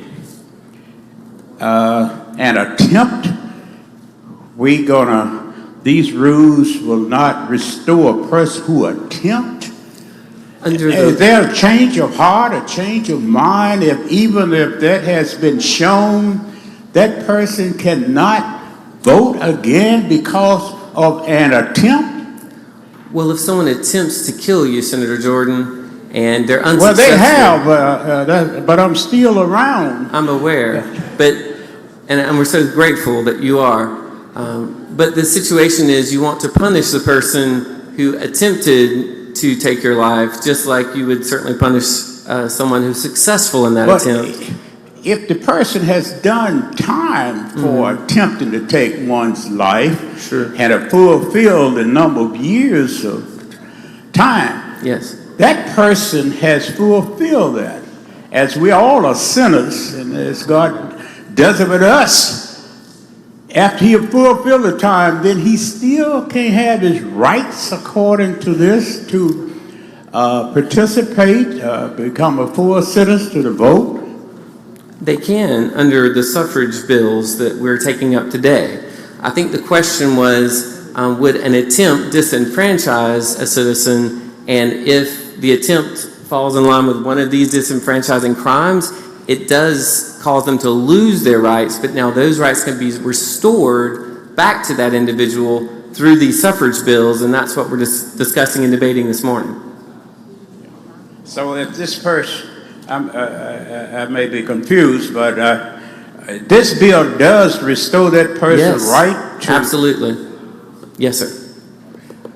these rules will not restore a person who attempt. Is there a change of heart, a change of mind, even if that has been shown, that person cannot vote again because of an attempt? Well, if someone attempts to kill you, Senator Jordan, and they're unsuccessful. Well, they have, but I'm still around. I'm aware, and we're so grateful that you are. But the situation is, you want to punish the person who attempted to take your life, just like you would certainly punish someone who's successful in that attempt. If the person has done time for attempting to take one's life, and have fulfilled a number of years of time, yes, that person has fulfilled that. As we all are sinners, and as God does it with us, after he has fulfilled the time, then he still can have his rights according to this to participate, become a full citizen to the vote. They can under the suffrage bills that we're taking up today. I think the question was, would an attempt disenfranchise a citizen? And if the attempt falls in line with one of these disenfranchising crimes, it does cause them to lose their rights, but now those rights can be restored back to that individual through these suffrage bills, and that's what we're discussing and debating this morning. So if this person, I may be confused, but this bill does restore that person's Yes, right to... absolutely. Yes, sir.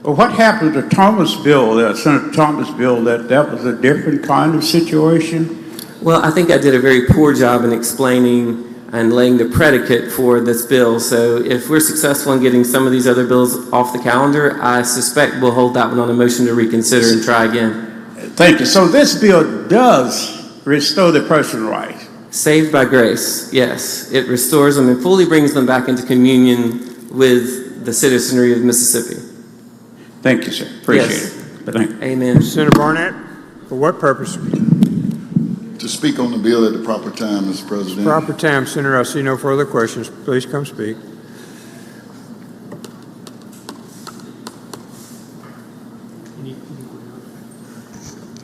Well, what happened to Thomas' bill, Senator Thomas' bill, that was a different kind of situation? Well, I think I did a very poor job in explaining and laying the predicate for this bill. So if we're successful in getting some of these other bills off the calendar, I suspect we'll hold that one on a motion to reconsider and try again. Thank you. So this bill does restore the person's right? Saved by grace, yes. It restores them and fully brings them back into communion with the citizenry of Mississippi. Thank you, sir. Appreciate Yes. it. Thank you. Amen. Senator Barnett, for what purpose? To speak on the bill at the proper time, Mr. President. Proper time, Senator. I see no further questions. Please come speak.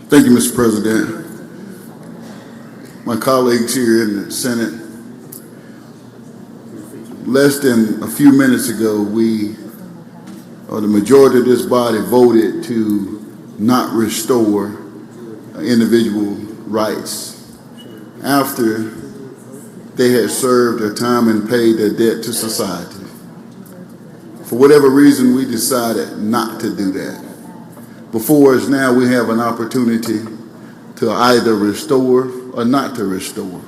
Thank you, Mr. President. My colleagues here in the Senate, less than a few minutes ago, the majority of this body voted to not restore individual rights after they had served their time and paid their debt to society. For whatever reason, we decided not to do that. Before us now, we have an opportunity to either restore or not to restore.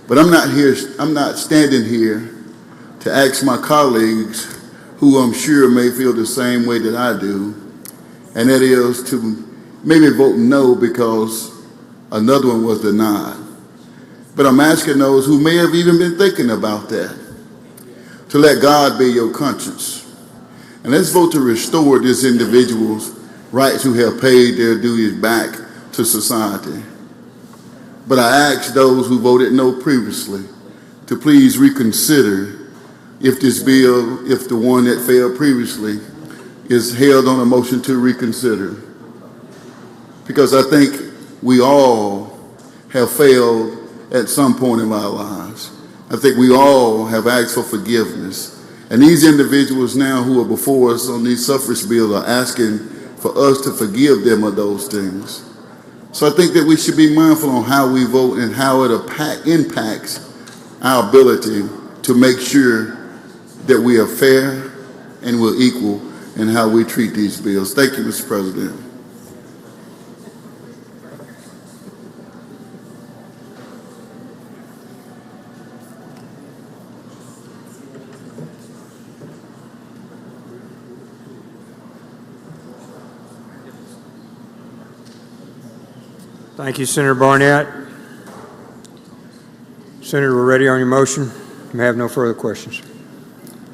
But I'm not standing here to ask my colleagues, who I'm sure may feel the same way that I do, and that is to maybe vote no because another one was denied. But I'm asking those who may have even been thinking about that to let God be your conscience. And let's vote to restore these individuals' rights who have paid their duties back to society. But I ask those who voted no previously to please reconsider if this bill, if the one that failed previously, is held on a motion to reconsider. Because I think we all have failed at some point in our lives. I think we all have asked for forgiveness. And these individuals now who are before us on these suffrage bills are asking for us to forgive them of those things. So I think that we should be mindful on how we vote and how it impacts our ability to make sure that we are fair and we're equal in how we treat these bills. Thank you, Mr. President. Thank you, Senator Barnett. Senator, we're ready on your motion. We have no further questions.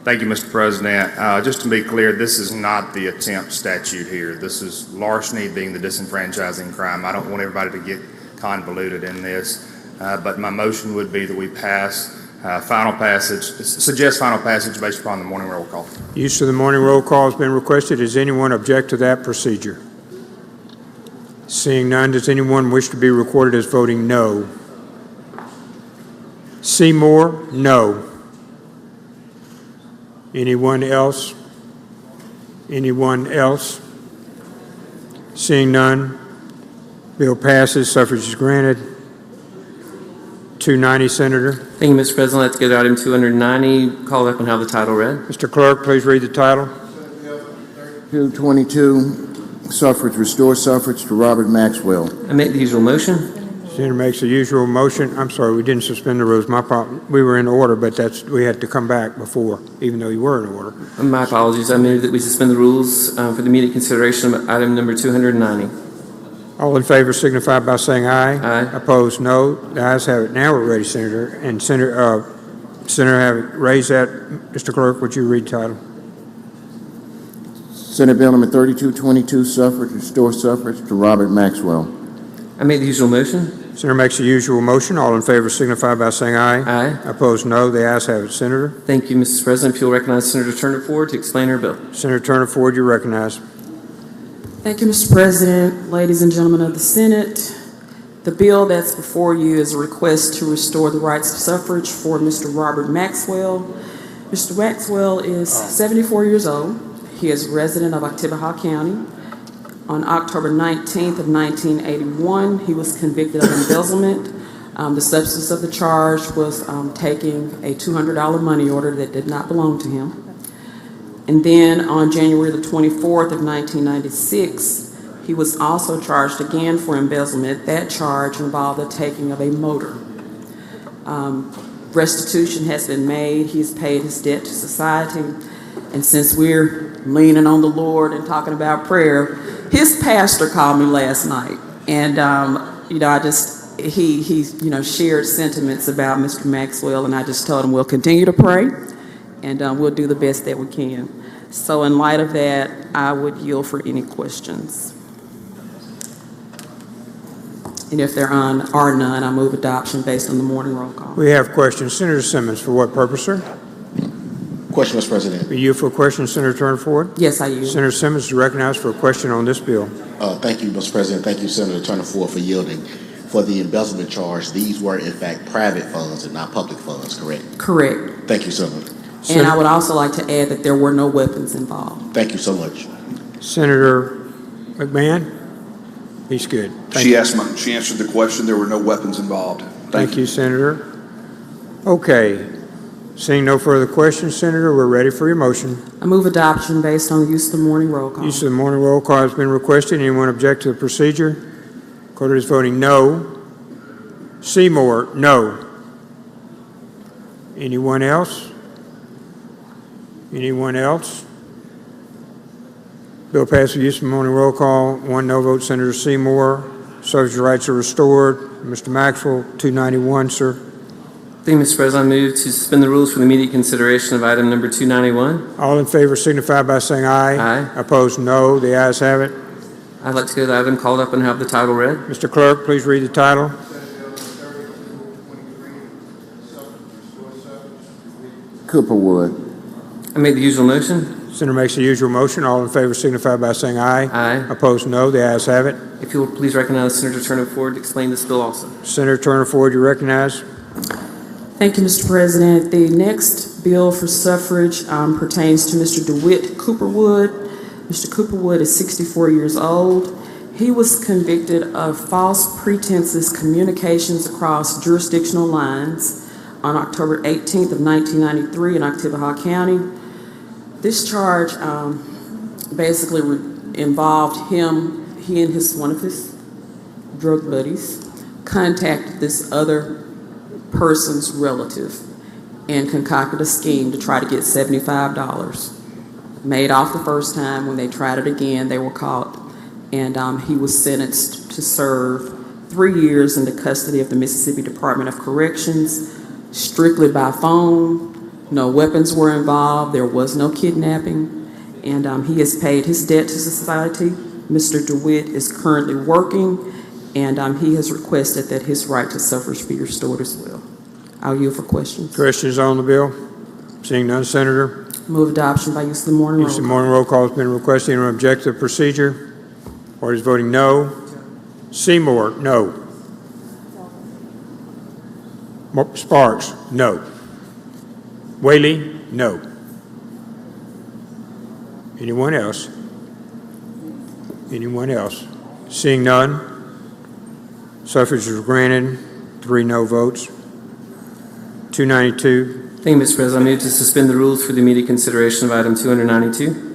Thank you, Mr. President. Just to be clear, this is not the attempt statute here. This is larceny being the disenfranchising crime. I don't want everybody to get convoluted in this, but my motion would be that we pass suggest final passage based upon the morning roll call. Use of the morning roll call has been requested. Does anyone object to that procedure? Seeing none, does anyone wish to be recorded as voting no? Seymour, no. Anyone else? Anyone else? Seeing none, bill passes. Suffrage is granted. 290, Senator. Thank you, Mr. President. Let's go to item 290. Call up and have the title read. Mr. Clerk, please read the title. 222, suffrage, restore suffrage to Robert Maxwell. I make the usual motion. Senator makes the usual motion. I'm sorry, we didn't suspend the rules. My problem. We were in order, but we had to come back before, even though you were in order. My apologies. I move that we suspend the rules for the immediate consideration of item number 290. All in favor signify by saying aye. Aye. Opposed, no. The ayes have it. Now we're ready, Senator. And Senator, have raised that. Mr. Clerk, would you read the title? Senate Bill number 3222, suffrage, restore suffrage to Robert Maxwell. I make the usual motion. Senator makes the usual motion. All in favor signify by saying aye. Aye. Opposed, no. The ayes have it. Senator. Thank you, Mrs. President. If you'll recognize Senator Turner Ford to explain her bill. Senator Turner Ford, you recognize. Thank you, Mr. President, ladies and gentlemen of the Senate. The bill that's before you is a request to restore the rights of suffrage for Mr. Robert Maxwell. Mr. Maxwell is 74 years old. He is a resident of Oktibbeha County. On October 19th of 1981, he was convicted of embezzlement The substance of the charge was taking a $200 money order that did not belong to him. And then on January the 24th of 1996, he was also charged again for embezzlement. That charge involved the taking of a motor. Restitution has been made. He's paid his debt to society. And since we're leaning on the Lord and talking about prayer, his pastor called me last night. And, he shared sentiments about Mr. Maxwell, and I just told him we'll continue to pray, and we'll do the best that we can. So in light of that, I would yield for any questions. And if there are none, I move adoption based on the morning roll call. We have questions. Senator Simmons, for what purpose, sir? Question, Mr. President. Are you for a question, Senator Turner Ford? Yes, I yield. Senator Simmons is recognized for a question on this bill. Thank you, Mr. President. Thank you, Senator Turner Ford, for yielding. For the embezzlement charge, these were in fact private funds and not public funds, correct? Correct. Thank you, Senator. And I would also like to add that there were no weapons involved. Thank you so much. Senator McMahon? He's good. She answered the question. There were no weapons involved. Thank you, Senator. Okay. Seeing no further questions, Senator, we're ready for your motion. I move adoption based on the use of the morning roll call. Use of the morning roll call has been requested. Anyone object to the procedure? Recorder is voting no. Seymour, no. Anyone else? Anyone else? Bill passed with use of the morning roll call. 1 no vote, Senator Seymour. Subject rights are restored. Mr. Maxwell, 291, sir. Thank you, Mr. President. I move to suspend the rules for the immediate consideration of item number 291. All in favor signify by saying aye. Aye. Opposed, no. The ayes have it. I'd like to go to the item called up and have the title read. Mr. Clerk, please read the title. Cooperwood. I made the usual motion. Senator makes the usual motion. All in favor signify by saying aye. Aye. Opposed, no. The ayes have it. If you will please recognize Senator Turner Ford to explain this bill also. Senator Turner Ford, you recognize. Thank you, Mr. President. The next bill for suffrage pertains to Mr. DeWitt Cooperwood. Mr. Cooperwood is 64 years old. He was convicted of false pretenses communications across jurisdictional lines on October 18th of 1993 in Oktibbeha County. This charge basically involved he and one of his drug buddies contacted this other person's relative and concocted a scheme to try to get $75. Made off the first time. When they tried it again, they were caught, and he was sentenced to serve 3 years in the custody of the Mississippi Department of Corrections, strictly by phone. No weapons were involved. There was no kidnapping, and he has paid his debt to society. Mr. DeWitt is currently working, and he has requested that his right to suffrage be restored as well. I'll yield for questions. Questions on the bill? Seeing none, Senator. Move adoption by use of the morning roll call. Use of the morning roll call has been requested. Anyone object to the procedure? Board is voting no. Seymour, no. Sparks, no. Whaley, no. Anyone else? Anyone else? Seeing none, suffrage is granted. 3 no votes. 292. Thank you, Mr. President. I move to suspend the rules for the immediate consideration of item 292.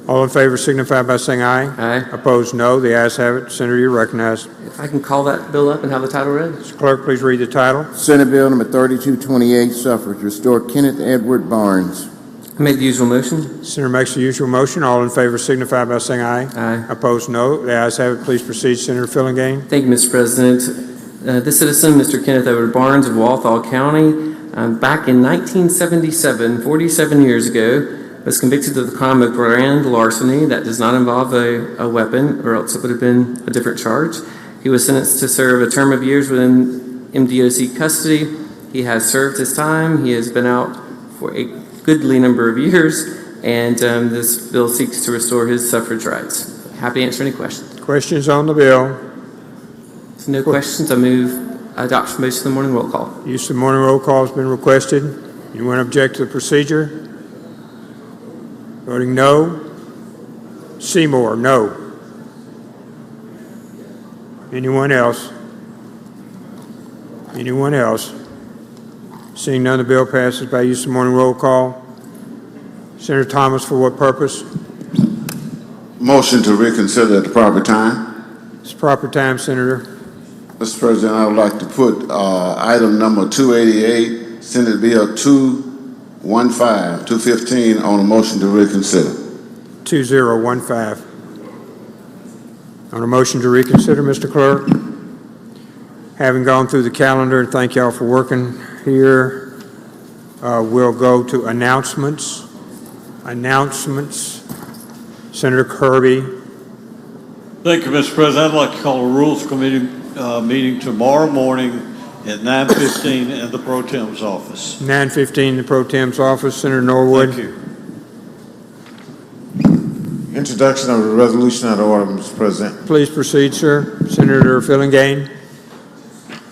All in favor signify by saying aye. Aye. Opposed, no. The ayes have it. Senator, you're recognized. If I can call that bill up and have the title read. Mr. Clerk, please read the title. Senate Bill number 3228, suffrage, restore Kenneth Edward Barnes. I made the usual motion. Senator makes the usual motion. All in favor signify by saying aye. Aye. Opposed, no. The ayes have it. Please proceed, Senator Fillingane. Thank you, Mr. President. This citizen, Mr. Kenneth Edward Barnes of Walthall County, back in 1977, 47 years ago, was convicted of the crime of grand larceny. That does not involve a weapon, or else it would have been a different charge. He was sentenced to serve a term of years within MDOC custody. He has served his time. He has been out for a goodly number of years, and this bill seeks to restore his suffrage rights. Happy to answer any questions. Questions on the bill? If no questions, I move adoption based on the morning roll call. Use of the morning roll call has been requested. Anyone object to the procedure? Voting no. Seymour, no. Anyone else? Anyone else? Seeing none, the bill passes by use of morning roll call. Senator Thomas, for what purpose? Motion to reconsider at the proper time. It's proper time, Senator. Mr. President, I would like to put item number 288, Senate Bill 215 on a motion to reconsider. 2015. On a motion to reconsider, Mr. Clerk. Having gone through the calendar, and thank y'all for working here, we'll go to announcements. Senator Kirby. Thank you, Mr. President. I'd like to call a Rules Committee meeting tomorrow morning at 9:15 in the Pro Tem's office. 9:15, the Pro Tem's office. Senator Norwood. Thank you. Introduction of the resolution out of order, Mr. President. Please proceed, sir. Senator Fillingane.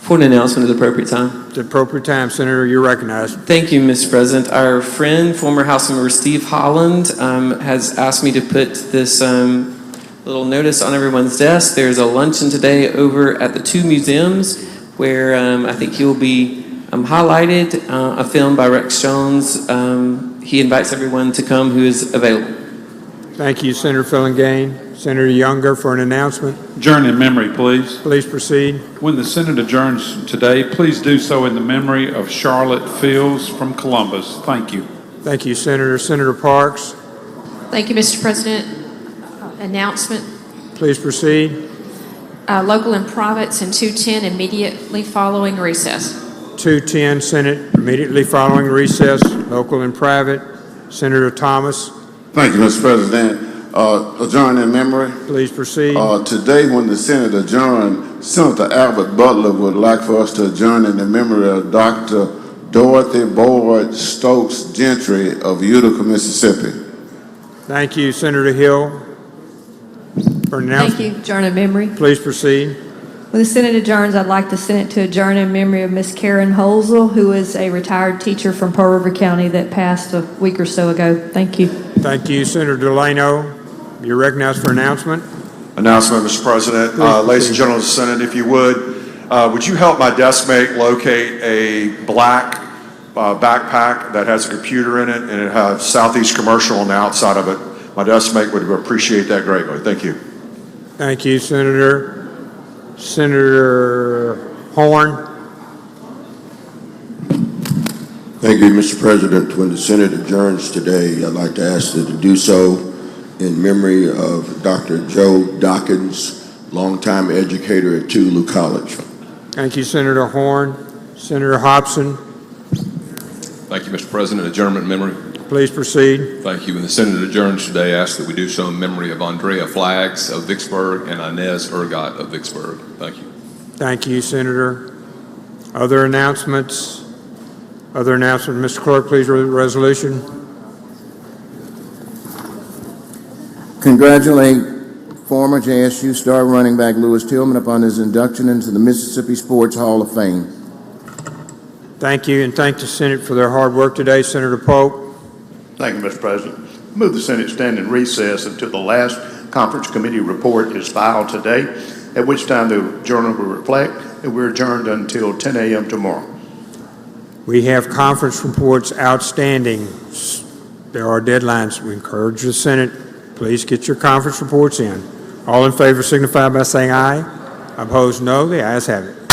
For an announcement at the appropriate time. At the appropriate time, Senator, you're recognized. Thank you, Mr. President. Our friend, former House Member Steve Holland, has asked me to put this little notice on everyone's desk. There's a luncheon today over at the two museums where I think he'll be highlighted, a film by Rex Jones. He invites everyone to come who is available. Thank you, Senator Fillingane. Senator Younger for an announcement. Adjourn in memory, please. Please proceed. When the Senate adjourns today, please do so in the memory of Charlotte Fields from Columbus. Thank you. Thank you, Senator. Senator Parks. Thank you, Mr. President. Announcement. Please proceed. Local and privates in 210 immediately following recess. 210, Senate, immediately following recess, local and private. Senator Thomas. Thank you, Mr. President. Adjourn in memory. Please proceed. Today, when the Senate adjourned, Senator Albert Butler would like for us to adjourn in the memory of Dr. Dorothy Boyd Stokes Gentry of Utica, Mississippi. Thank you, Senator Hill, for an announcement. Thank you. Adjourn in memory. Please proceed. When the Senate adjourns, I'd like the Senate to adjourn in memory of Miss Karen Holzel, who is a retired teacher from Pearl River County that passed a week or so ago. Thank you. Thank you, Senator Delano. You're recognized for announcement. Announcement, Mr. President. Ladies and gentlemen of the Senate, if you would you help my desk mate locate a black backpack that has a computer in it and it has Southeast Commercial on the outside of it. My desk mate would appreciate that greatly. Thank you. Thank you, Senator. Senator Horn. Thank you, Mr. President. When the Senate adjourns today, I'd like to ask that to do so in memory of Dr. Joe Dawkins, longtime educator at Tulu College. Thank you, Senator Horn. Senator Hobson. Thank you, Mr. President. Adjournment memory. Please proceed. Thank you. When the Senate adjourns today, I ask that we do so in memory of Andrea Flags of Vicksburg and Inez Ergot of Vicksburg. Thank you. Thank you, Senator. Other announcements? Mr. Clerk, please read the resolution. Congratulate former JSU star running back Lewis Tillman upon his induction into the Mississippi Sports Hall of Fame. Thank you, and thank the Senate for their hard work today. Senator Polk. Thank you, Mr. President. Move the Senate stand in recess until the last conference committee report is filed today, at which time the journal will reflect that we're adjourned until 10 a.m. tomorrow. We have conference reports outstanding. There are deadlines. We encourage the Senate, please get your conference reports in. All in favor signify by saying aye. Opposed, no. The ayes have it.